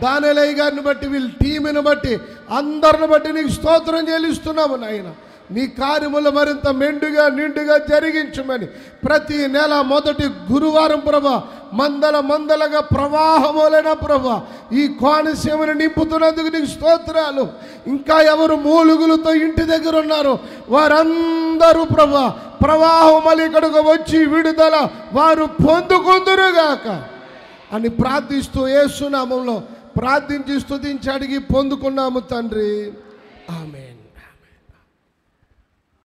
దానిలయ్య గారిని బట్టి, వీళ్ళ టీముని బట్టి, అందరిని బట్టి నీకు స్తోత్రం చెల్లిస్తున్నాము నాయన. నీ కార్యములు మరింత మెండుగా నిండుగా జరిగించమని ప్రతి నెల మొదటి గురువారం ప్రభా మందలగా ప్రవాహములైన ప్రభా ఈ కోనసీమను నింపుతున్నందుకు నీకు స్తోత్రాలు. ఇంకా ఎవరు మూలుగులతో ఇంటి దగ్గర ఉన్నారో వారందరూ ప్రభా ప్రవాహములు ఇక్కడికి వచ్చి విడుదల వారు పొందుకుందురుగాక అని ప్రార్థిస్తూ యేసు నామములో ప్రార్థించి స్తుతించి అడిగి పొందుకున్నాము తండ్రి. ఆమేన్.